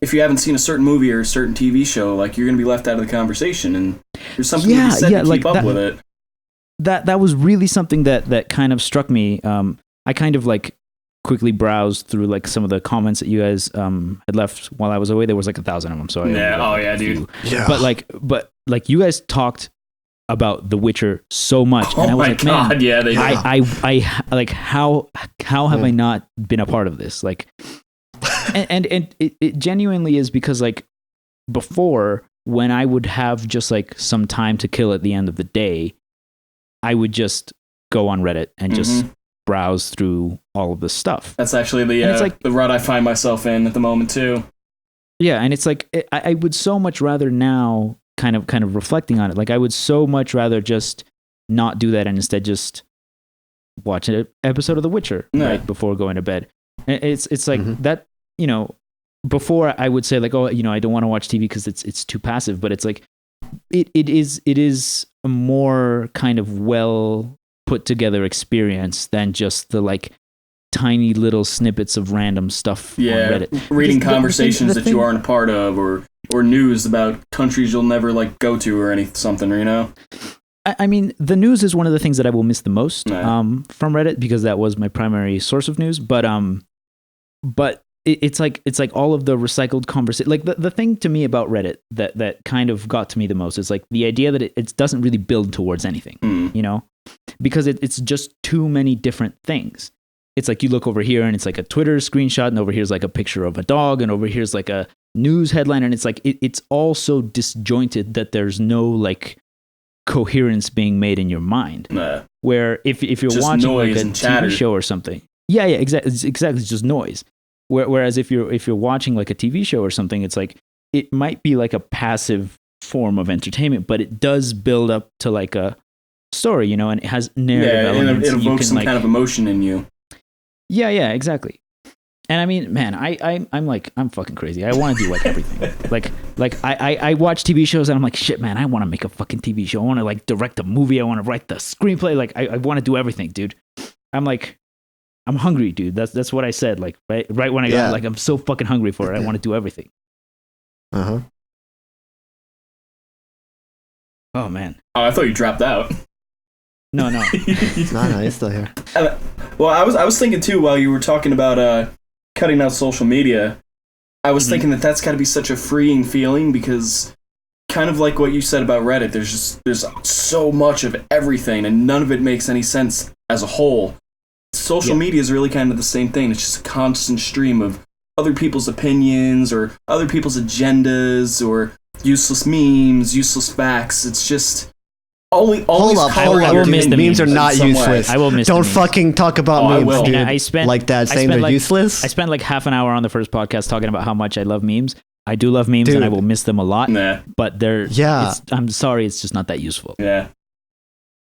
S2: If you haven't seen a certain movie or a certain TV show, like you're gonna be left out of the conversation, and there's something to be said to keep up with it.
S1: That was really something that kind of struck me. I kind of like quickly browsed through like some of the comments that you guys had left while I was away. There was like 1,000 of them. So
S2: dude.
S1: Yeah. But like you guys talked about The Witcher so much, and I was like,
S2: God,
S1: man,
S2: yeah, they do.
S1: I like how have I not been a part of this? Like, and it genuinely is because like before when I would have just like some time to kill at the end of the day, I would just go on Reddit and just browse through all of this stuff.
S2: That's actually the rut I find myself in at the moment too.
S1: Yeah, and it's like I would so much rather now, kind of reflecting on it, like I would so much rather just not do that and instead just watch an episode of The Witcher right before going to bed. It's like that, you know. Before I would say like, oh, you know, I don't want to watch TV because it's too passive, but it's like it is a more kind of well put together experience than just the like tiny little snippets of random stuff on Reddit.
S2: Reading conversations that you aren't a part of, or news about countries you'll never like go to or something, you know.
S1: I mean, the news is one of the things that I will miss the most from Reddit because that was my primary source of news. But it's like all of the recycled conversation. Like the thing to me about Reddit that kind of got to me the most is like the idea that it doesn't really build towards anything, you know, because it's just too many different things. It's like you look over here and it's like a Twitter screenshot, and over here's like a picture of a dog, and over here's like a news headline, and it's like it's all so disjointed that there's no like coherence being made in your mind. Where if you're just watching like a TV show or something, exactly, it's just noise. Whereas if you're watching like a TV show or something, it's like it might be like a passive form of entertainment, but it does build up to like a story, you know, and it has narrative elements.
S2: It evokes some kind of emotion in you.
S1: Yeah, exactly. And I mean, man, I'm fucking crazy. I want to do like everything. like I watch TV shows and I'm like, shit, man, I want to make a fucking TV show. I want to like direct a movie. I want to write the screenplay. Like I want to do everything, dude. I'm hungry, dude. That's what I said. Like right when I got like, I'm so fucking hungry for it. I want to do everything. Oh man.
S2: Oh, I thought you dropped out.
S1: No.
S4: No, he's still here.
S2: Well, I was thinking too while you were talking about cutting out social media. I was thinking that's got to be such a freeing feeling because, kind of like what you said about Reddit, there's so much of everything and none of it makes any sense as a whole. Social media is really kind of the same thing. It's just a constant stream of other people's opinions or other people's agendas or useless memes, useless facts. It's just always
S4: hold up. Memes are not useless.
S1: I will miss.
S4: Don't fucking talk about memes, dude.
S1: I spent
S4: like that, saying they're useless.
S1: I spent like half an hour on the first podcast talking about how much I love memes. I do love memes, and I will miss them a lot. But they're I'm sorry, it's just not that useful.
S2: Yeah,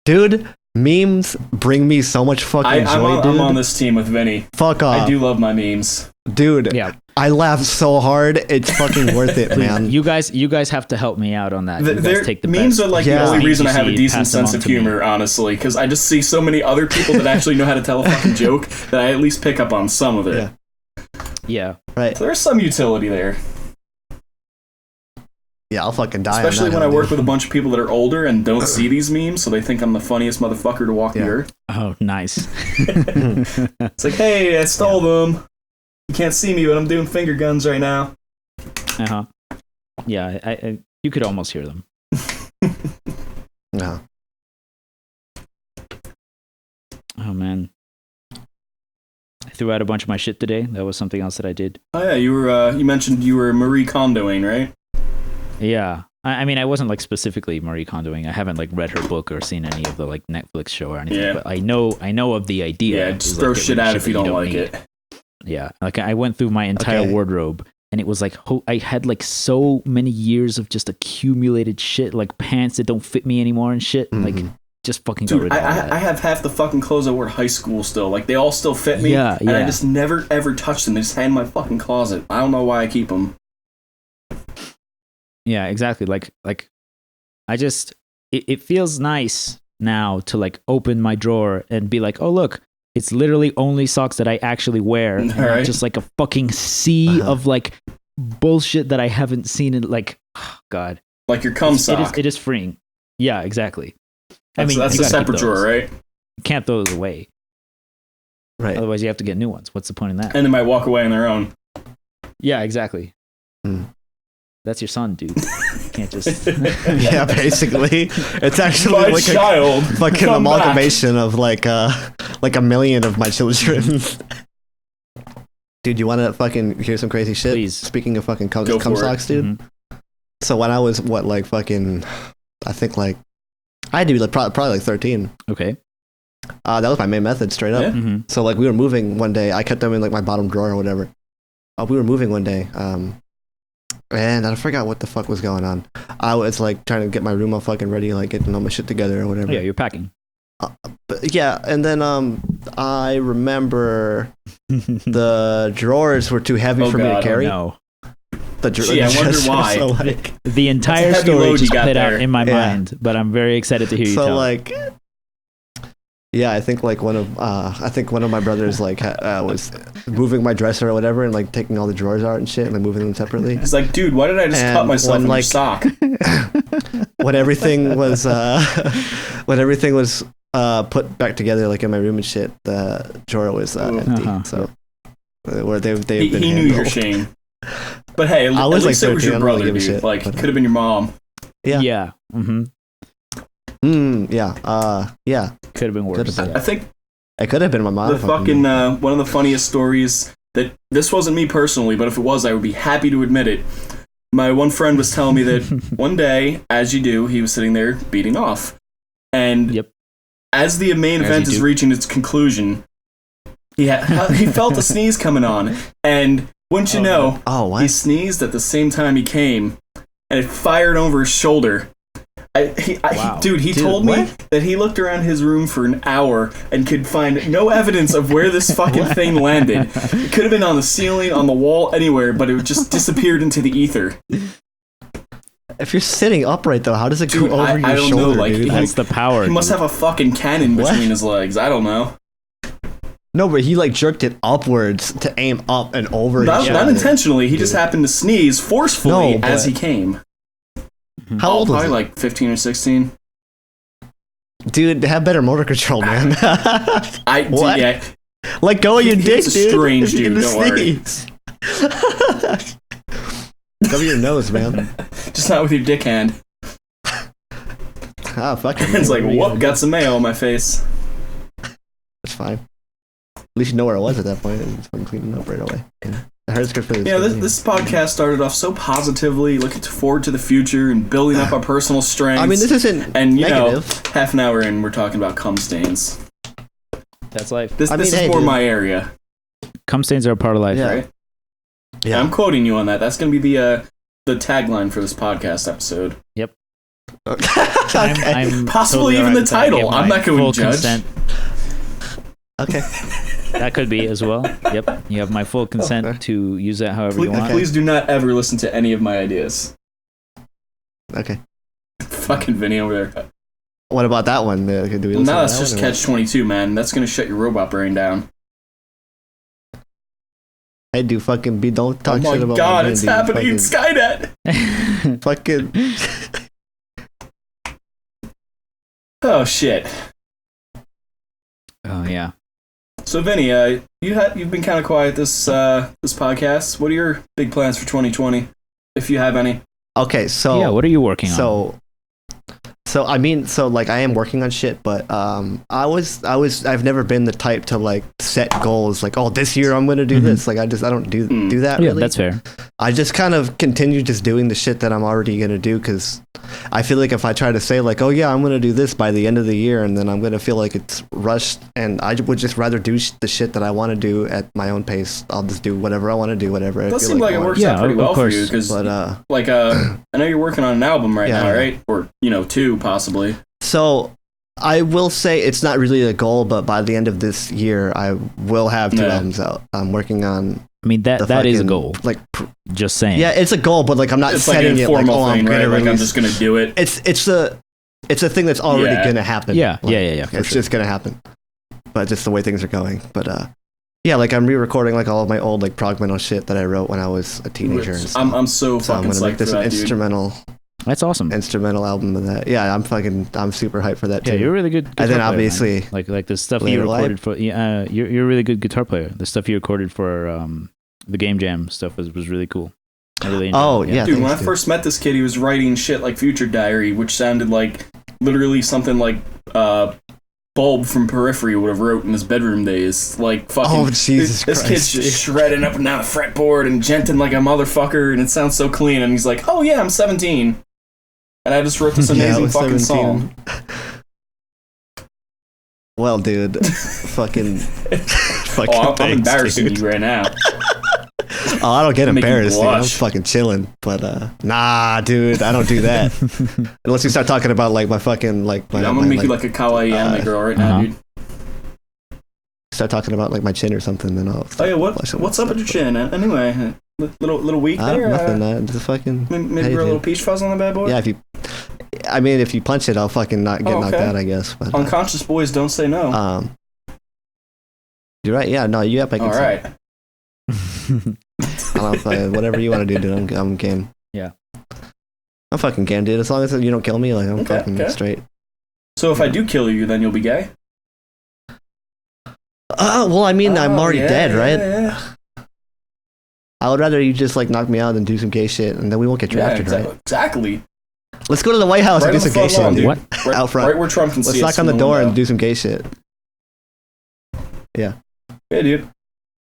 S4: dude. Memes bring me so much fucking joy, dude.
S2: I'm on this team with Vinny.
S4: Fuck off.
S2: I do love my memes.
S4: Dude, I laugh so hard. It's fucking worth it, man.
S1: You guys have to help me out on that. You guys take the
S2: memes
S1: best.
S2: are like the only reason I have a decent sense of humor, honestly, because I just see so many other people that actually know how to tell a fucking joke that I at least pick up on some of it.
S1: Yeah.
S4: Right.
S2: So there's some utility there.
S4: Yeah, I'll fucking die.
S2: Especially when I work with a bunch of people that are older and don't see these memes, so they think I'm the funniest motherfucker to walk the earth.
S1: Oh, nice.
S2: It's like, hey, I stole them. You can't see me, but I'm doing finger guns right now.
S1: Yeah, I you could almost hear them.
S4: No.
S1: Oh man, I threw out a bunch of my shit today. That was something else that I did.
S2: Oh yeah, you mentioned you were Marie Kondoing, right?
S1: Yeah. I mean, I wasn't like specifically Marie Kondoing. I haven't like read her book or seen any of the like Netflix show or anything. But I know of the idea.
S2: Yeah, just throw shit out if you don't like it.
S1: Yeah, like I went through my entire wardrobe, and it was like I had like so many years of just accumulated shit, like pants that don't fit me anymore and shit. Like just fucking got rid of all that.
S2: I have half the fucking clothes I wore high school still. Like they all still fit me. Yeah. And I just never ever touch them. They just hang in my fucking closet. I don't know why I keep them.
S1: Yeah, exactly. Like I just it feels nice now to like open my drawer and be like, oh look, it's literally only socks that I actually wear, and not just like a fucking sea of like bullshit that I haven't seen in like, oh God,
S2: like your cum sock.
S1: It is freeing. Yeah, exactly.
S2: That's a separate drawer, right?
S1: You can't throw those away,
S4: right?
S1: Otherwise, you have to get new ones. What's the point in that?
S2: And they might walk away on their own.
S1: Yeah, exactly. That's your son, dude. You can't just.
S4: Yeah, basically, it's actually
S2: my
S4: like
S2: child.
S4: Like an amalgamation of like a million of my children. Dude, you want to fucking hear some crazy shit?
S1: Please.
S4: Speaking of fucking cum socks, dude. So when I was I think like I had to be like probably like 13.
S1: Okay.
S4: That was my main method, straight up.
S2: Yeah.
S1: Mm-hmm.
S4: So like we were moving one day. I kept them in like my bottom drawer or whatever. We were moving one day, and I forgot what the fuck was going on. I was like trying to get my room all fucking ready, like getting all my shit together or whatever.
S1: Yeah, you're packing.
S4: But yeah, and then I remember the drawers were too heavy for me to carry.
S1: No.
S4: Gee,
S2: I wonder why.
S4: So like,
S1: The entire
S2: That's a heavy
S1: story
S2: load
S1: just
S2: you got
S1: played out
S2: there.
S1: in my
S4: Yeah.
S1: mind, but I'm very excited to hear you
S4: so
S1: tell.
S4: like, yeah, I think like one of my brothers like was moving my dresser or whatever and like taking all the drawers out and shit and like moving them separately.
S2: He's like, dude, why did I just
S4: And
S2: cut myself
S4: when,
S2: in your
S4: like-
S2: sock?
S4: When everything was put back together like in my room and shit, the drawer was empty.
S1: Uh-huh.
S4: So where they've
S2: He
S4: been
S2: knew your
S4: handled.
S2: shame. But hey, at
S4: I was,
S2: least
S4: like,
S2: it was
S4: 13,
S2: your
S4: I don't
S2: brother,
S4: really give a
S2: dude.
S4: shit,
S2: Like,
S4: but-
S2: could have been your mom.
S4: Yeah.
S1: Yeah. Mm-hmm.
S4: Yeah.
S1: Could have been worse.
S4: Could've been.
S1: Yeah.
S2: I think
S4: It could have been my mom.
S2: the fucking one of the funniest stories that this wasn't me personally, but if it was, I would be happy to admit it. My one friend was telling me that one day, as you do, he was sitting there beating off, and
S1: Yep.
S2: as the main
S1: As
S2: event
S1: you
S2: is
S1: do.
S2: reaching its conclusion, he felt a sneeze coming on, and wouldn't you know,
S4: Oh,
S2: he
S4: what?
S2: sneezed at the same time he came, and it fired over his shoulder.
S1: Wow.
S2: He
S4: Dude,
S2: told me
S4: what?
S2: that he looked around his room for an hour and could find no evidence of where this fucking thing landed. It could have been on the ceiling, on the wall, anywhere, but it just disappeared into the ether.
S4: If you're sitting upright though, how does it
S2: Dude,
S4: go over
S2: I
S4: your
S2: don't know,
S4: shoulder,
S2: like,
S4: dude?
S1: That's the power.
S2: He must
S1: dude.
S2: have a fucking cannon
S4: What?
S2: between his legs. I don't know.
S4: No, but he like jerked it upwards to aim up and over.
S2: Not,
S4: his
S2: not
S4: shoulder.
S2: intentionally. He just happened to sneeze forcefully
S4: No,
S2: as
S4: but-
S2: he came.
S4: How old was
S2: Probably
S4: he?
S2: like 15 or 16.
S4: Dude, have better motor control, man. What?
S2: Yeah,
S4: Let go of your dick,
S2: He's a
S4: dude.
S2: strange
S4: You're
S2: dude,
S4: gonna
S2: don't worry.
S4: sneeze. Cover your nose, man.
S2: just not with your dick hand.
S4: Ah, fuck it.
S2: It's like,
S4: What are you
S2: whoop,
S4: gonna
S2: got some mayo on my face.
S4: do? It's fine. At least you know where I was at that point, and I'm cleaning up right away. Yeah. I heard it's good for this.
S2: Yeah, this podcast started off so positively, looking forward to the future and building up our personal strengths.
S4: I mean, this isn't
S2: and you
S4: negative.
S2: know, half an hour in, we're talking about cum stains.
S1: That's life.
S2: This
S4: I mean,
S2: is
S4: hey,
S2: more
S4: dude.
S2: my area,
S1: Cum stains are a part of life.
S4: Yeah.
S2: right?
S4: Yeah.
S2: I'm quoting you on that. That's going to be the tagline for this podcast episode.
S4: Okay.
S1: I'm
S2: Possibly
S1: totally
S2: even
S1: alright
S2: the
S1: with that. I
S2: title.
S1: give
S2: I'm
S1: my
S2: not going
S1: full
S2: to judge.
S1: consent.
S4: Okay.
S1: That could be as well. Yep. You have my full consent
S4: Okay.
S1: to use that however
S2: Please,
S1: you want.
S2: please do not ever listen to any of my ideas.
S4: Okay.
S2: Fucking Vinny over there.
S4: What about that one? Do we listen
S2: Now
S4: to
S2: that's
S4: that
S2: just
S4: one or
S2: catch 22, man. That's going to shut your robot brain down.
S4: what? Hey, dude, fucking don't talk
S2: Oh
S4: shit
S2: my
S4: about
S2: god,
S4: my
S2: it's
S4: dude.
S2: happening in Skynet!
S4: Fucking.
S2: Oh shit.
S1: Oh yeah.
S2: So Vinny, you've been kind of quiet this podcast. What are your big plans for 2020, if you have any?
S4: Okay, so
S1: Yeah. What are you working on?
S4: So I mean, so like I am working on shit, but I've never been the type to like set goals like, oh, this year I'm gonna do
S1: Mhm.
S4: this. Like I don't do that
S1: Yeah,
S4: really.
S1: that's fair.
S4: I just kind of continue just doing the shit that I'm already gonna do because I feel like if I try to say like, oh yeah, I'm gonna do this by the end of the year, and then I'm gonna feel like it's rushed, and I would just rather do the shit that I want to do at my own pace. I'll just do whatever I want to do, whatever.
S2: It
S4: I
S2: does
S4: feel
S2: seem like
S4: I
S2: it
S4: wanna
S2: works
S4: do.
S1: Yeah,
S2: out pretty
S1: of
S2: well for
S1: course.
S2: you, because
S4: But
S2: I know you're working on an album right
S4: Yeah.
S2: now, right? Or two possibly.
S4: so I will say it's not really a goal, but by the end of this year, I will have 2
S2: Yeah.
S4: albums out. I'm working on
S1: I mean that
S4: the
S1: that is a
S4: fucking,
S1: goal.
S4: Like,
S1: Just saying.
S4: yeah, it's a goal, but like I'm not
S2: It's like
S4: setting
S2: an
S4: it like,
S2: informal
S4: oh, I'm
S2: thing,
S4: gonna
S2: right? Like I'm
S4: release.
S2: just gonna do it.
S4: It's a thing that's already
S2: Yeah.
S4: gonna happen.
S1: Yeah,
S4: Like,
S1: yeah, for
S4: it's
S1: sure.
S4: just gonna happen. But just the way things are going. But yeah, like I'm re-recording like all of my old like prog metal shit that I wrote when I was a teenager. And stuff.
S2: I'm so
S4: So I'm
S2: fucking
S4: gonna make
S2: psyched for
S4: this
S2: that, dude.
S1: That's awesome.
S4: instrumental album of that. Yeah, I'm super hyped for that too.
S1: Yeah, you're a really good. Guitar
S4: And then
S1: player, man.
S4: obviously
S1: like the stuff you
S4: Later Life.
S1: recorded for. Yeah, you're a really good guitar player. The stuff you recorded for the Game Jam stuff was really cool. I really enjoyed
S4: Oh,
S1: it.
S4: yeah.
S2: Dude, when I
S4: thanks, dude.
S2: first met this kid, he was writing shit like Future Diary, which sounded like literally something like Bulb from Periphery would have wrote in his bedroom days. Like, fucking...
S4: Oh, Jesus
S2: this
S4: Christ.
S2: kid's just shredding up and down the fretboard and genting like a motherfucker, and it sounds so clean, and he's like, oh yeah, I'm 17. And I just wrote this amazing fucking
S4: 17.
S2: song.
S4: Well, dude, fucking
S2: I'm
S4: thanks,
S2: embarrassing
S4: dude.
S2: you right now.
S4: Oh, I don't get
S2: Make you
S4: embarrassed, dude. I'm
S2: blush.
S4: fucking chilling. But nah, dude, I don't do that. Unless you start talking about like my fucking like my.
S2: Dude, I'm gonna make you like a kawaii anime girl right now, dude.
S4: Start talking about like my chin or something, then I'll.
S2: Oh yeah, what's up with your chin? Anyway, little weak there.
S4: Nothing. Just fucking.
S2: Maybe grow a little peach fuzz on the bad boy.
S4: Yeah, if you punch it, I'll fucking not get knocked out, I guess. But,
S2: unconscious boys don't say no.
S4: You're right. Yeah, no, you have.
S2: All right.
S4: Whatever you want to do, dude. I'm game.
S1: Yeah.
S4: I'm fucking game, dude. As long as you don't kill me, like I'm fucking straight.
S2: So if I do kill you, then you'll be gay?
S4: Well, I mean, I'm already dead, right?
S2: Yeah.
S4: I would rather you just like knock me out and do some gay shit, and then we won't get drafted, right?
S2: Exactly.
S4: Let's go to the White House and do some gay shit, dude.
S1: What?
S4: Out front.
S2: Right where Trump can see
S4: Let's
S2: us
S4: knock on the
S2: from
S4: door
S2: window.
S4: and do some gay shit. Yeah.
S2: Hey, dude.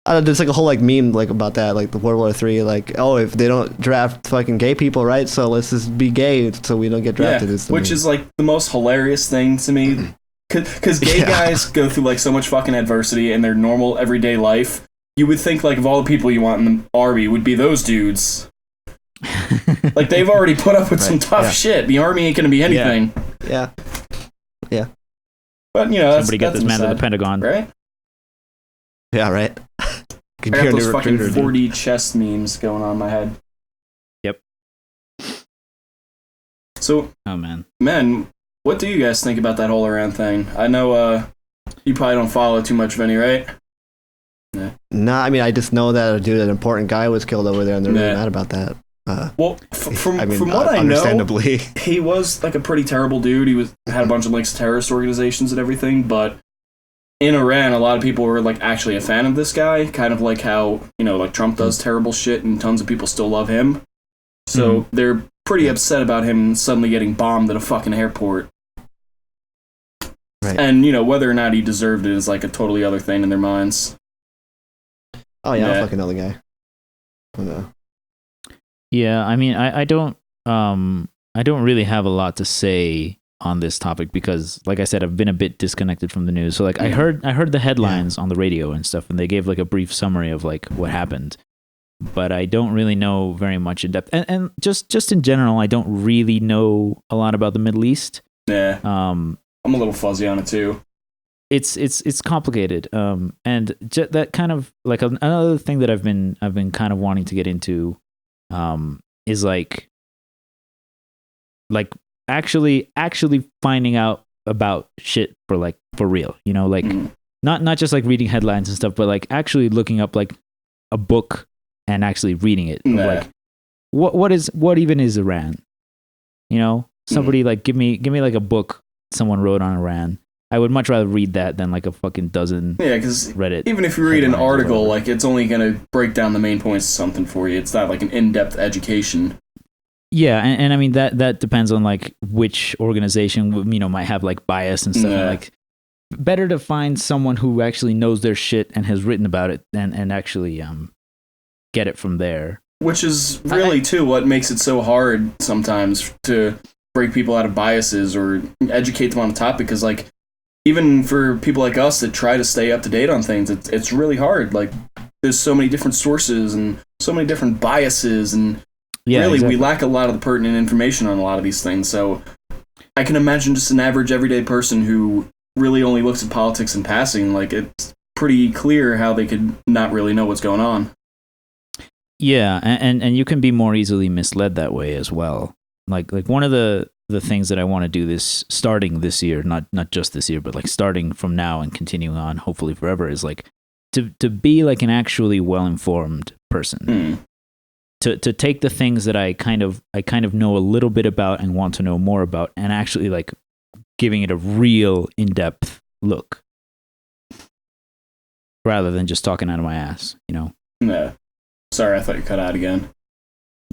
S4: There's like a whole like meme like about that, like the World War III, like, oh, if they don't draft fucking gay people, right? So let's just be gay so we don't get drafted.
S2: Yeah, which is like the most hilarious thing to me. Because gay guys go through like so much fucking adversity in their normal everyday life. You would think like of all the people you want in the army would be those dudes. Like they've already put up with some tough shit. The army ain't gonna be anything.
S4: Yeah.
S2: But you know,
S1: Somebody get this man to the Pentagon.
S2: right?
S4: Yeah, right.
S2: I got those fucking 4D chess memes going on in my head.
S1: Yep.
S2: So,
S1: Oh man.
S2: what do you guys think about that whole Iran thing? I know you probably don't follow too much, Vinny, right?
S4: Yeah. Nah, I mean, I just know that an important guy was killed over there, and they're really mad about that.
S2: Well, from what I know, he was like a pretty terrible dude. He had a bunch of links to terrorist organizations and everything, but in Iran, a lot of people were like actually a fan of this guy, kind of like how, you know, like Trump does terrible shit and tons of people still love him. So they're pretty upset about him suddenly getting bombed at a fucking airport.
S4: Right.
S2: And, you know, whether or not he deserved it is like a totally other thing in their minds.
S4: Oh yeah, I don't fucking know the guy. Oh, no.
S1: Yeah, I mean, I don't really have a lot to say on this topic because, like I said, I've been a bit disconnected from the news. So, like, I heard the headlines on the radio and stuff, and they gave like a brief summary of like what happened, but I don't really know very much in depth. And just in general, I don't really know a lot about the Middle East.
S2: Yeah. I'm a little fuzzy on it too.
S1: It's complicated. And that kind of like another thing that I've been kind of wanting to get into, is like actually finding out about shit for real, you know, like not just like reading headlines and stuff, but like actually looking up like a book and actually reading it. Like what even is Iran? You know, somebody like give me like a book someone wrote on Iran. I would much rather read that than like a fucking dozen. Yeah, because
S2: Reddit. Even if you read an article, like it's only gonna break down the main points of something for you. It's not like an in-depth education.
S1: Yeah, and I mean that depends on like which organization, you know, might have like bias and stuff.
S2: Yeah.
S1: Like better to find someone who actually knows their shit and has written about it and actually get it from there.
S2: Which is really too what makes it so hard sometimes to break people out of biases or educate them on a topic. Because like even for people like us that try to stay up to date on things, it's really hard. Like there's so many different sources and so many different biases and. Yeah, really, exactly. We lack a lot of the pertinent information on a lot of these things. So I can imagine just an average everyday person who really only looks at politics in passing, like it's pretty clear how they could not really know what's going on.
S1: Yeah, and you can be more easily misled that way as well. Like one of the things that I want to do starting this year, not just this year, but like starting from now and continuing on, hopefully forever, is like to be like an actually well-informed person. To take the things that I kind of know a little bit about and want to know more about and actually like giving it a real in-depth look rather than just talking out of my ass, you know?
S2: Yeah. Sorry, I thought you cut out again.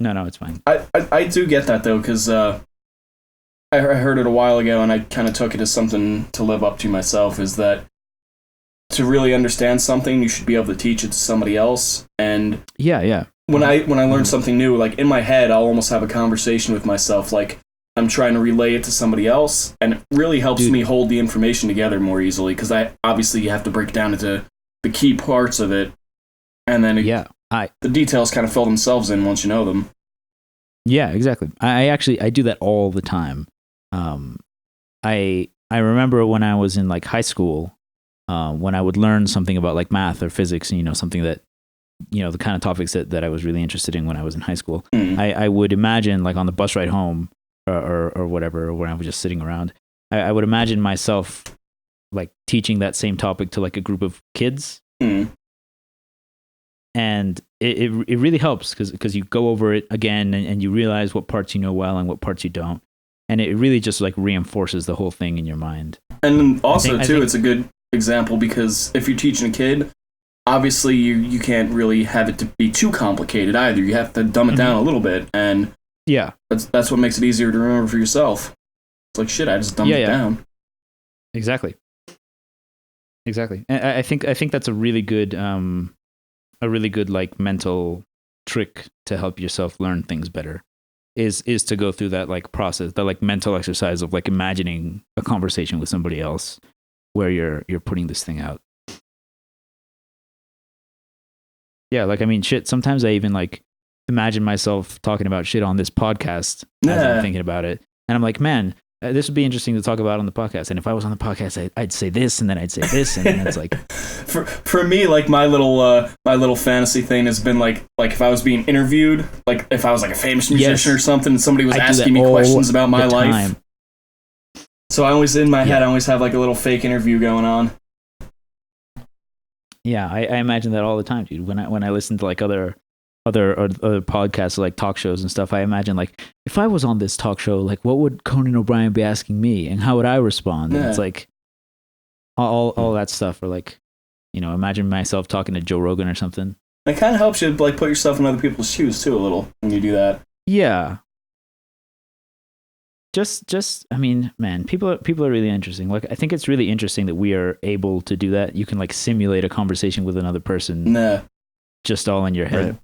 S1: No, it's fine.
S2: I do get that though, because I heard it a while ago, and I kind of took it as something to live up to myself, is that to really understand something, you should be able to teach it to somebody else. And
S1: yeah.
S2: When I learn something new, like in my head, I'll almost have a conversation with myself, like I'm trying to relay it to somebody else, and it really helps me hold the information together more easily, because you have to break it down into the key parts of it, and then the details kind of fill themselves in once you know them.
S1: Yeah, exactly. I do that all the time. I remember when I was in like high school, when I would learn something about like math or physics, something that, the kind of topics that I was really interested in when I was in high school. I would imagine like on the bus ride home or whatever, or when I was just sitting around, I would imagine myself like teaching that same topic to like a group of kids. And it really helps because you go over it again and you realize what parts you know well and what parts you don't. And it really just like reinforces the whole thing in your mind. And
S2: also, I think it's a good example, because if you're teaching a kid, obviously you can't really have it to be too complicated either. You have to dumb it down a little bit. And
S1: yeah,
S2: that's what makes it easier to remember for yourself. It's like, shit, I just dumbed it down.
S1: Exactly. And I think that's a really good like mental trick to help yourself learn things better. Is to go through that like process, that like mental exercise of like imagining a conversation with somebody else where you're putting this thing out. Yeah, like I mean, shit. Sometimes I even like imagine myself talking about shit on this podcast as I'm thinking about it, and I'm like, man, this would be interesting to talk about on the podcast. And if I was on the podcast, I'd say this, and then I'd say this, and then it's like,
S2: for me, like my little fantasy thing has been like if I was being interviewed, like if I was like a famous musician or something, and somebody was asking me questions about my life. So I always in my head, I always have like a little fake interview going on.
S1: Yeah, I imagine that all the time, dude. When I listen to like other podcasts, like talk shows and stuff, I imagine like if I was on this talk show, like what would Conan O'Brien be asking me, and how would I respond? And it's like all that stuff, or like imagine myself talking to Joe Rogan or something.
S2: It kind of helps you like put yourself in other people's shoes too a little when you do that.
S1: Yeah. Just I mean, man, people are really interesting. Like I think it's really interesting that we are able to do that. You can like simulate a conversation with another person, just all in your head.
S2: Right.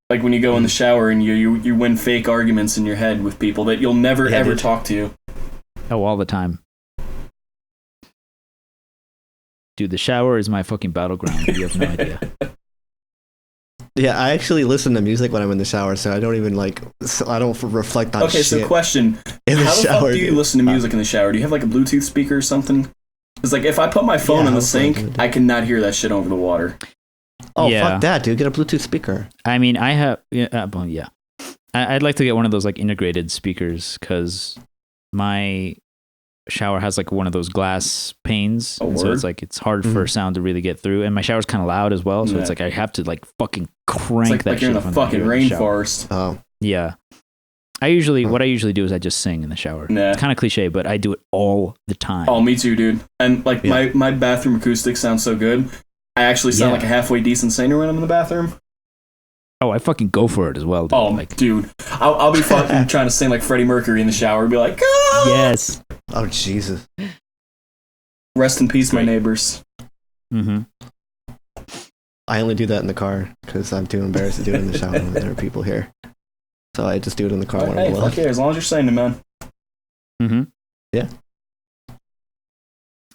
S2: Like when you go in the shower and you win fake arguments in your head with people that you'll never ever talk to.
S1: Oh, all the time. Dude, the shower is my fucking battleground. You have no idea.
S4: Yeah, I actually listen to music when I'm in the shower, so I don't even I don't reflect on shit.
S2: Okay, so question. How the fuck do you listen to music in the shower? Do you have like a Bluetooth speaker or something? Because like if I put my phone in the sink, I cannot hear that shit over the water.
S4: Oh, fuck that, dude. Get a Bluetooth speaker.
S1: I mean, I have... I'd like to get one of those like integrated speakers, because my shower has like one of those glass panes, so it's like it's hard for sound to really get through, and my shower's kind of loud as well, so it's like I have to like fucking crank that
S2: like you're
S1: shit
S2: in a fucking rainforest.
S4: Oh.
S1: Yeah. What I usually do is I just sing in the shower. It's kind of cliche, but I do it all the time.
S2: Oh, me too, dude. And like my bathroom acoustics sound so good. I actually sound like a halfway decent singer when I'm in the bathroom.
S1: Oh, I fucking go for it as well, dude.
S2: Oh, like, dude. I'll be fucking trying to sing like Freddie Mercury in the shower and be like, ah!
S1: Yes.
S4: Oh, Jesus.
S2: Rest in peace, my neighbors.
S1: Mm-hmm.
S4: I only do that in the car because I'm too embarrassed to do it in the shower when there are people here. So I just do it in the car when I'm alone.
S2: Fuck yeah, as long as you're saying it, man.
S1: Mm-hmm.
S4: Yeah.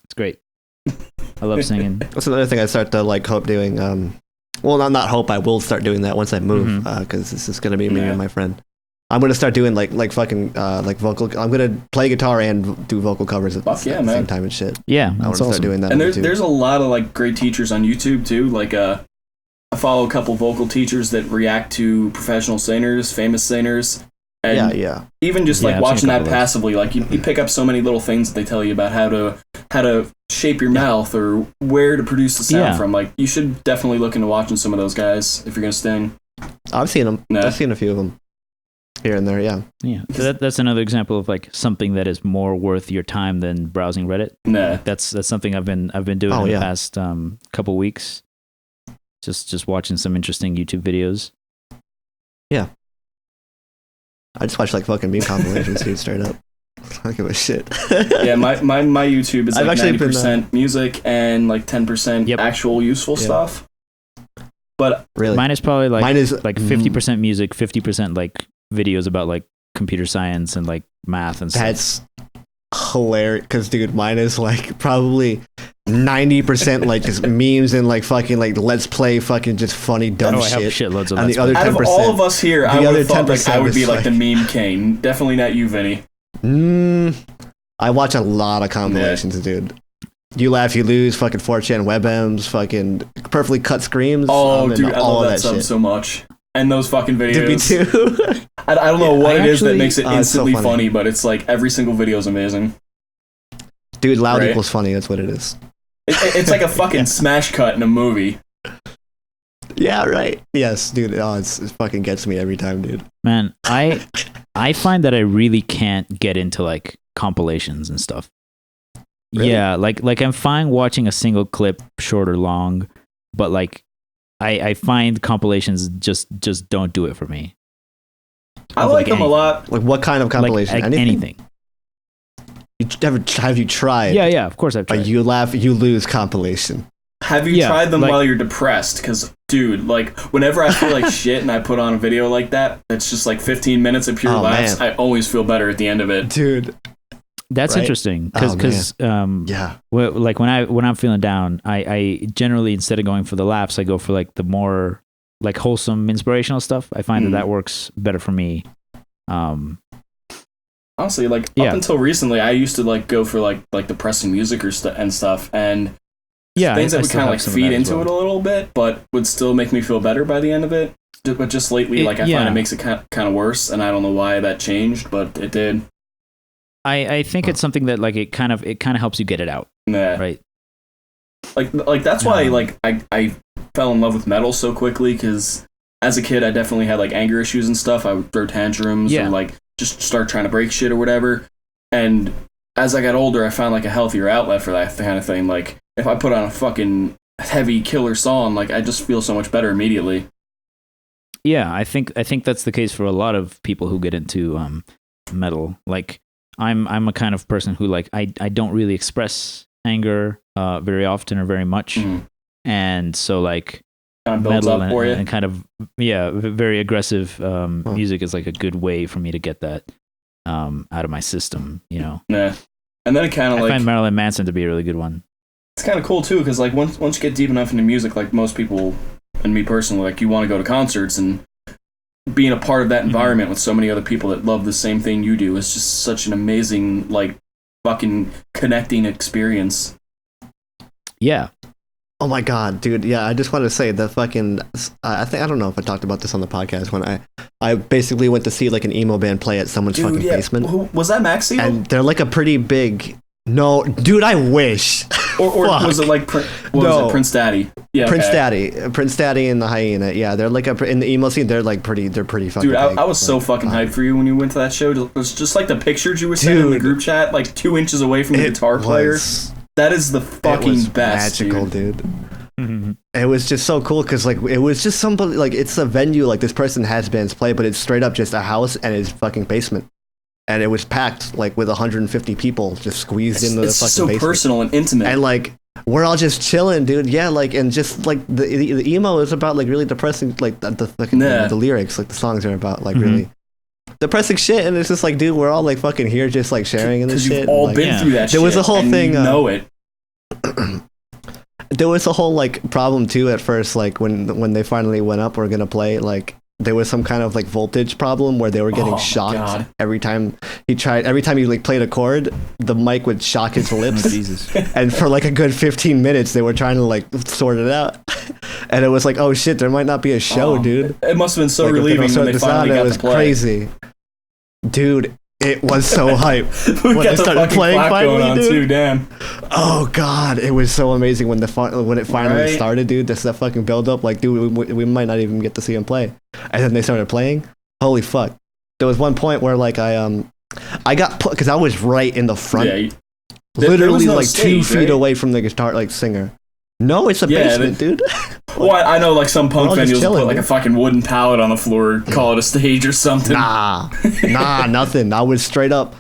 S1: It's great. I love singing.
S4: That's another thing I start to like hope doing. Well, not hope. I will start doing that once I move, because this is gonna be me and my friend. I'm gonna start doing like fucking like vocal. I'm gonna play guitar and do vocal covers at the same time and shit.
S1: Yeah,
S4: I want to start doing that.
S2: And there's a lot of like great teachers on YouTube too. Like I follow a couple vocal teachers that react to professional singers, famous singers. And even just like watching that passively, like you pick up so many little things that they tell you about how to shape your mouth or where to produce the sound from. Like you should definitely look into watching some of those guys if you're gonna sing.
S4: I've seen them. I've seen a few of them here and there. Yeah.
S1: So that's another example of like something that is more worth your time than browsing Reddit. That's something I've been doing in the past couple weeks. Just watching some interesting YouTube videos.
S4: Yeah. I just watch like fucking meme compilations, dude, straight up. don't give a shit.
S2: Yeah, my YouTube is
S4: I've
S2: like
S4: actually
S2: 90% music and like 10% actual useful stuff. But
S4: really,
S1: mine is probably like
S4: mine is
S1: 50% music, 50% like videos about like computer science and like math and stuff.
S4: That's hilarious. Because dude, mine is like probably 90% like just memes and like fucking like let's play fucking just funny dumb
S1: I have
S4: shit.
S1: shitloads of
S4: And
S1: Let's
S4: the other
S1: Play.
S2: out of
S4: 10%,
S2: all of us here, I would have thought like
S4: 10%
S2: I would be
S4: is
S2: like the
S4: like-
S2: meme king. Definitely not you, Vinny.
S4: I watch a lot of compilations, dude. You laugh, you lose, fucking 4chan WebMs, fucking perfectly cut screams.
S2: Oh,
S4: I'm into
S2: dude, I
S4: all
S2: love
S4: of
S2: that sub
S4: shit.
S2: so much. And those fucking videos.
S4: Did me too.
S2: I don't know what
S1: I
S2: it is that
S1: actually-
S2: makes it
S4: it's so
S2: instantly
S4: funny.
S2: funny, but it's like every single video is amazing.
S4: Dude, loud
S2: Right?
S4: equals funny. That's what it is.
S2: It's like a fucking smash cut in a movie.
S4: Yeah, right. Yes, dude. Oh, it fucking gets me every time, dude.
S1: Man, I find that I really can't get into like compilations and stuff.
S4: Really?
S1: Yeah, like I'm fine watching a single clip, short or long, but like I find compilations just don't do it for me.
S2: I
S1: Of,
S2: like them a
S1: anything.
S2: lot.
S4: Like, what kind of compilation?
S1: Like anything.
S4: Have you tried?
S1: Yeah, of course I've
S4: A
S1: tried.
S4: you laugh, you lose compilation.
S2: Have you
S1: Yeah,
S2: tried them
S1: like-
S2: while you're depressed? Because, dude, like, whenever I feel like shit and I put on a video like that, it's just like 15 minutes of pure
S4: Oh,
S2: laughs.
S4: man.
S2: I always feel better at the end of it.
S4: Dude.
S1: That's
S4: Right?
S1: interesting
S4: Oh,
S1: because
S4: Yeah.
S1: like when I'm feeling down, I generally, instead of going for the laughs, I go for like the more like wholesome inspirational stuff. I find that works better for me.
S2: Honestly, like,
S1: Yeah.
S2: up until recently, I used to, like, go for, like depressing music or and stuff, and
S1: Yeah,
S2: things
S1: I
S2: that would
S1: still
S2: kind of,
S1: have
S2: like,
S1: some of
S2: feed
S1: that as
S2: into
S1: well.
S2: it a little bit, but would still make me feel better by the end of it. But just lately, like, I find it makes it kind of worse, and I don't know why that changed, but it did.
S1: I think it's something that like it kind of helps you get it out,
S2: Nah.
S1: right?
S2: Like that's why like I fell in love with metal so quickly, because as a kid I definitely had like anger issues and stuff. I would throw tantrums or like just start trying to break shit or whatever. And as I got older, I found like a healthier outlet for that kind of thing. Like if I put on a fucking heavy killer song, like I just feel so much better immediately.
S1: Yeah, I think that's the case for a lot of people who get into metal. Like I'm a kind of person who like I don't really express anger very often or very much, and so like
S2: Kind of builds
S1: metal
S2: up for you.
S1: and kind of very aggressive music is like a good way for me to get that out of my system, you know.
S2: Nah. And then it kind of
S1: I
S2: like
S1: find Marilyn Manson to be a really good one.
S2: it's kind of cool too, because like once you get deep enough into music, like most people and me personally, like you want to go to concerts, and being a part of that environment with so many other people that love the same thing you do is just such an amazing, like, fucking connecting experience.
S1: Yeah.
S4: Oh my god, dude. Yeah, I just want to say the fucking I don't know if I talked about this on the podcast when I basically went to see like an emo band play at someone's fucking basement.
S2: Who, was that Max Seal?
S4: And they're like a pretty big No, dude, I wish.
S2: Or was it like was it Prince Daddy? Yeah,
S4: Prince Daddy and the Hyena. Yeah, they're like in the emo scene. They're pretty fucking.
S2: Dude,
S4: big.
S2: I was so fucking hyped for you when you went to that show. It was just like the pictures you were sending in the group chat, like 2 inches away from the guitar player. That is the fucking best,
S4: magical, dude. Mm-hmm. It was just so cool because like it was just somebody like it's a venue like this person has bands play, but it's straight up just a house and his fucking basement. And it was packed like with 150 people just squeezed into the fucking
S2: so
S4: basement.
S2: Personal and intimate.
S4: And like we're all just chilling, dude. Yeah, like and just like the emo is about like really depressing, like the fucking the lyrics, like the songs are about like really depressing shit. And it's just like, dude, we're all like fucking here, just like sharing and this shit.
S2: You've all
S4: like,
S2: been through that.
S4: There was a whole thing.
S2: You know it.
S4: There was a whole like problem too at first, like when they finally went up, we're gonna play like. There was some kind of like voltage problem where they were getting shocked every time he like played a chord, the mic would shock his lips.
S1: Jesus.
S4: And for like a good 15 minutes, they were trying to like sort it out. And it was like, oh shit, there might not be a show, dude.
S2: It must have been so
S4: like,
S2: relieving when they finally got
S4: it was
S2: to play.
S4: crazy. Dude, it was so hype.
S2: We
S4: when
S2: got
S4: they
S2: the
S4: started playing
S2: going on
S4: dude.
S2: too, damn.
S4: Oh god, it was so amazing when it finally started, dude. That fucking build up, like, dude, we might not even get to see him play. And then they started playing. Holy fuck! There was one point where like I got put because I was right in the front, literally like stage, 2 feet away from the guitar like singer. No, it's a basement, dude.
S2: Well, I know like some punk venues put like
S4: dude.
S2: a fucking wooden pallet on the floor, call it a stage or something.
S4: Nah, nothing. I was straight up.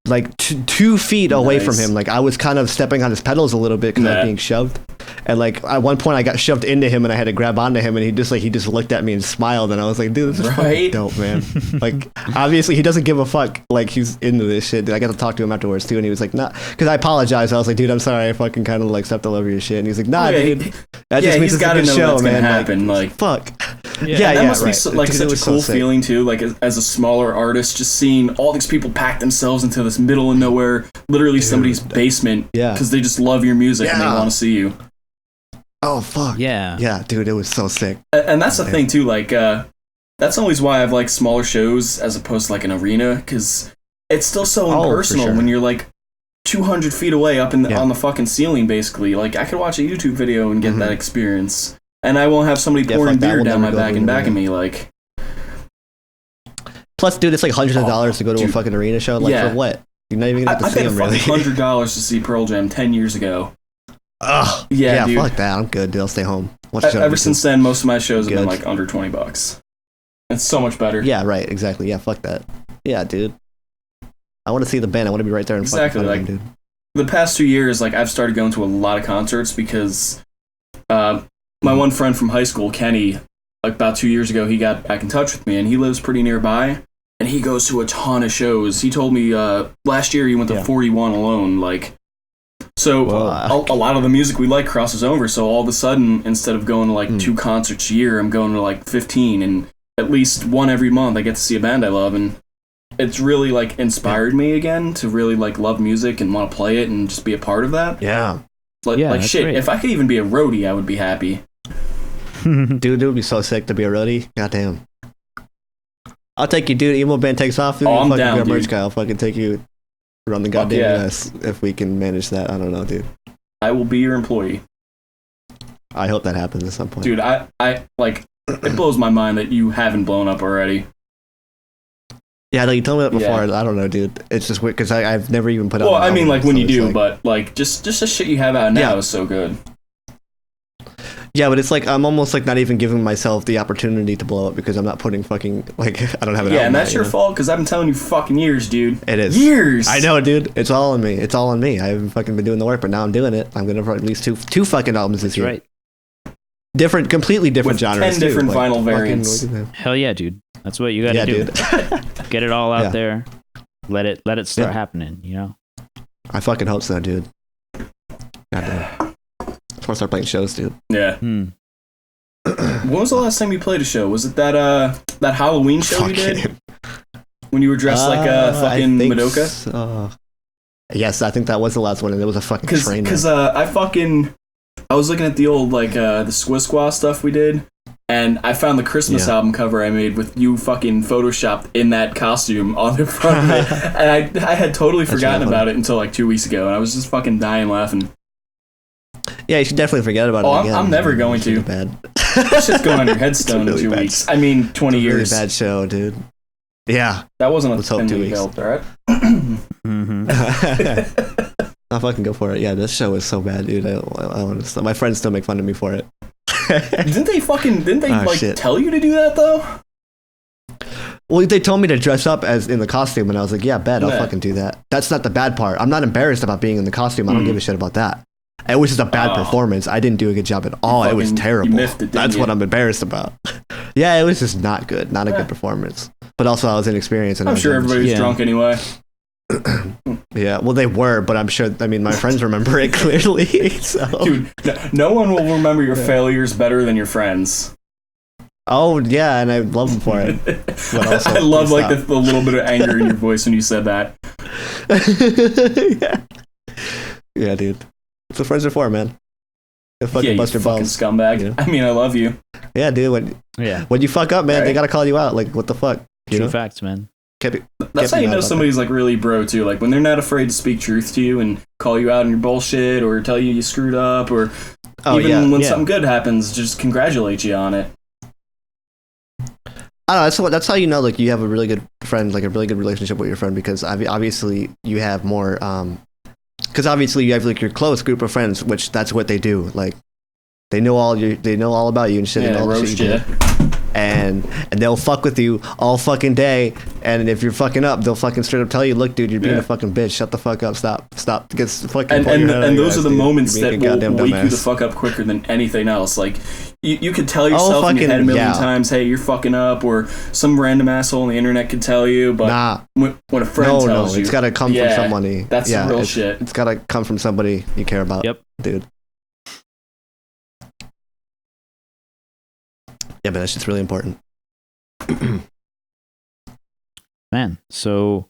S4: like 2 feet away from
S2: Nice.
S4: him. Like I was kind of stepping on his pedals a little bit because I was being shoved. And like at one point I got shoved into him and I had to grab onto him and he just looked at me and smiled and I was like, dude, this is fucking dope, man. Like obviously he doesn't give a fuck. Like he's into this shit. I got to talk to him afterwards too and he was like, nah, because I apologized. I was like, dude, I'm sorry. I fucking kind of like stepped all over your shit. And he's like, nah, dude. That just means it's a good show, man.
S2: Happen. Like
S4: fuck.
S2: Yeah, that must be like such a cool feeling too. Like as a smaller artist, just seeing all these people pack themselves into this middle of nowhere, literally somebody's basement, because they just love your music and they want to see you.
S4: Oh fuck yeah, dude, it was so sick.
S2: And that's the thing too. Like that's always why I've liked smaller shows as opposed to like an arena, because it's still so impersonal when you're like 200 feet away up in on the fucking ceiling. Basically, like I could watch a YouTube video and get that experience. And I won't have somebody pouring beer down my back and backing me, like.
S4: Plus, dude, it's like hundreds of dollars to go to a fucking arena show. Like, for what? You're not even gonna have to see them, really. I paid $100 to see Pearl Jam 10 years ago. Ugh.
S2: Yeah, dude.
S4: Fuck that. I'm good, dude. I'll stay home.
S2: Ever since then, most of my shows have been like under $20. It's so much better.
S4: Yeah, right. Exactly. Yeah, fuck that. Yeah, dude. I want to see the band. I want to be right there and fucking
S2: like,
S4: them, dude.
S2: The past 2 years, like, I've started going to a lot of concerts because, my one friend from high school, Kenny, like about 2 years ago, he got back in touch with me, and he lives pretty nearby, and he goes to a ton of shows. He told me last year he went to 41 alone, like, so a lot of the music we like crosses over, so all of a sudden, instead of going to like 2 concerts a year, I'm going to like 15, and at least one every month I get to see a band I love, and it's really like inspired me again to really like love music and want to play it and just be a part of that.
S4: Yeah.
S2: Like shit, great. If I could even be a roadie, I would be happy.
S4: Dude, it would be so sick to be a roadie. Goddamn. I'll take you, dude. Emo band takes off.
S2: I'm down, dude.
S4: Merch guy. I'll fucking take you around the goddamn US if we can manage that. I don't know, dude.
S2: I will be your employee.
S4: I hope that happens at some point.
S2: Dude, I like, it blows my mind that you haven't blown up already.
S4: Yeah, no, you told me that before. I don't know, dude. It's just weird because I've never even put out.
S2: Well, I mean, like when you do, but like just the shit you have out now is so good.
S4: Yeah, but it's like I'm almost like not even giving myself the opportunity to blow up because I'm not putting fucking like I don't have an.
S2: Yeah, and that's your fault because I've been telling you for fucking years, dude.
S4: It is
S2: years.
S4: I know, dude. It's all on me. It's all on me. I haven't fucking been doing the work, but now I'm doing it. I'm gonna put at least two fucking albums this year.
S1: Right.
S4: Different, completely different genres.
S2: 10 different vinyl variants.
S1: Hell yeah, dude. That's what you gotta do. Dude. Get it all out there. Let it start happening, you know?
S4: I fucking hope so, dude. Goddamn. I want to start playing shows, dude.
S2: Yeah. When was the last time you played a show? Was it that Halloween show you did? When you were dressed like a fucking Madoka?
S4: Yes, I think that was the last one, and it was a fucking train.
S2: Because I was looking at the old, like, the Squidcast stuff we did, and I found the Christmas album cover I made with you fucking photoshopped in that costume on the front of it. And I had totally forgotten about it until, like, 2 weeks ago, and I was just fucking dying laughing.
S4: Yeah, you should definitely forget about it again.
S2: I'm never going to.
S4: Bad.
S2: That shit's going on your headstone in 2 weeks. I mean, 20 years.
S4: Really bad show, dude. Yeah.
S2: That wasn't a 10 week belt, alright?
S4: I'll fucking go for it. Yeah, this show is so bad, dude. I want to. My friends still make fun of me for it.
S2: Didn't they tell you to do that though?
S4: Well, they told me to dress up as in the costume, and I was like, yeah, bet, I'll fucking do that. That's not the bad part. I'm not embarrassed about being in the costume. I don't give a shit about that. It was just a bad performance. I didn't do a good job at all. It was terrible. That's what I'm embarrassed about. Yeah, it was just not good. Not a good performance. But also, I was inexperienced. And
S2: I'm sure everybody was drunk anyway.
S4: Yeah, well, they were, but I'm sure. I mean, my friends remember it clearly. So.
S2: Dude, no one will remember your failures better than your friends.
S4: Oh yeah, and I love them for it. But also,
S2: I love like the little bit of anger in your voice when you said that.
S4: Yeah, dude. That's what friends are for, man. They'll fucking bust your balls.
S2: Scumbag. You know? I mean, I love you.
S4: Yeah, dude. When you fuck up, man, they gotta call you out. Like, what the fuck?
S1: True facts, man.
S2: That's how you know somebody's like really bro too. Like when they're not afraid to speak truth to you and call you out on your bullshit or tell you screwed up or even when something good happens, just congratulate you on it.
S4: I don't know. That's how you know like you have a really good friend, like a really good relationship with your friend because obviously you have more. Because obviously you have like your close group of friends, which that's what they do. Like they know all about you and shit and all the shit you do. and they'll fuck with you all fucking day. And if you're fucking up, they'll fucking straight up tell you, look, dude, you're being a fucking bitch. Shut the fuck up. Stop. Gets fucking.
S2: And those are the moments that will wake you the
S4: dumbass.
S2: fuck up quicker than anything else. Like you could tell yourself in your head a million times, hey, you're fucking up, or some random asshole on the internet could tell you, but when a friend tells you,
S4: it's gotta come from somebody.
S2: That's real shit.
S4: It's gotta come from somebody you care about.
S1: Yep,
S4: dude. Yeah, but that shit's really important.
S1: Man, so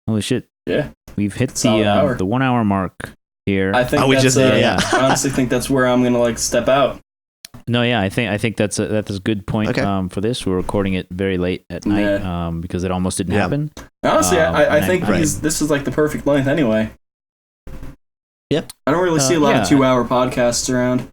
S1: holy shit.
S2: Yeah.
S1: We've hit the 1 hour mark here.
S2: I think I honestly think that's where I'm gonna like step out.
S1: No, yeah, I think that's a good point for this. We're recording it very late at night because it almost didn't happen.
S2: Honestly, I think this is like the perfect length anyway.
S4: Yep.
S2: I don't really see a lot of 2 hour podcasts around.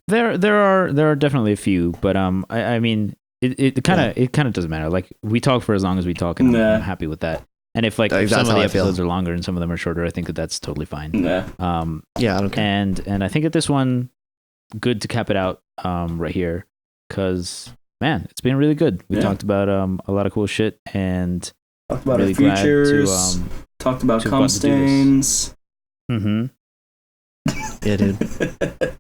S1: There are definitely a few, but I mean it kind of doesn't matter. Like we talk for as long as we talk, and I'm happy with that. And if like if some of the episodes are longer and some of them are shorter, I think that's totally fine.
S2: Yeah.
S4: I don't care.
S1: And I think at this one, good to cap it out right here, because man, it's been really good. We talked about a lot of cool shit, and
S2: talked about really our futures. Talked about cum stains.
S1: Mm-hmm.
S4: Yeah, dude.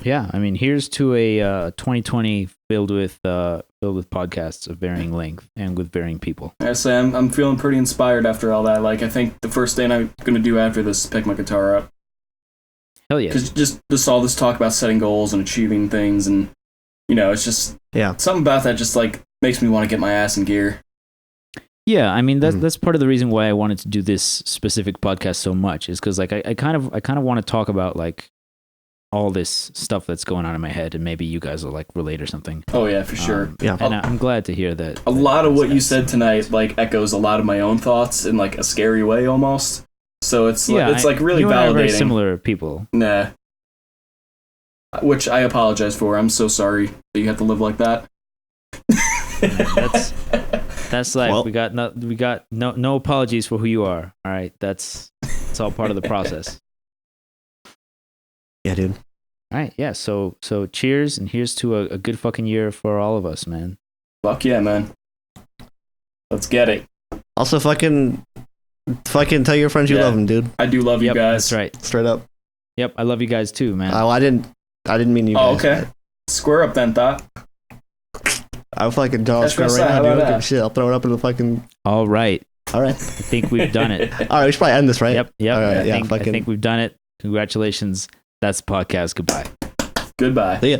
S1: Yeah, I mean, here's to a 2020 filled with podcasts of varying length and with varying people.
S2: I say I'm feeling pretty inspired after all that. Like, I think the first thing I'm gonna do after this is pick my guitar up.
S1: Hell yeah!
S2: Because just all this talk about setting goals and achieving things, and it's just something about that just like makes me want to get my ass in gear.
S1: Yeah, I mean that's part of the reason why I wanted to do this specific podcast so much, is because like I kind of want to talk about like all this stuff that's going on in my head, and maybe you guys will like relate or something.
S2: Oh yeah, for sure.
S1: And I'm glad to hear that.
S2: A lot of what you said tonight like echoes a lot of my own thoughts in like a scary way almost. So it's like really validating.
S1: Are very similar people.
S2: Nah. Which I apologize for. I'm so sorry that you have to live like that.
S1: That's like we got no apologies for who you are. All right, it's all part of the process.
S4: Yeah, dude.
S1: All right, yeah. So cheers, and here's to a good fucking year for all of us, man.
S2: Fuck yeah, man. Let's get it.
S4: Also, fucking tell your friends you love them, dude.
S2: I do love you guys.
S1: That's right.
S4: Straight up.
S1: Yep, I love you guys too, man.
S4: Oh, I didn't mean you guys.
S2: Oh, okay. Square up then, Thought.
S4: I'll fucking draw a square right now, dude. I don't give a shit. I'll throw it up in the fucking...
S1: All right.
S4: I
S1: think we've done it.
S4: All right, we should probably end this, right?
S1: Yep.
S4: All right,
S1: I think we've done it. Congratulations. That's the podcast. Goodbye.
S2: Goodbye.
S4: See ya.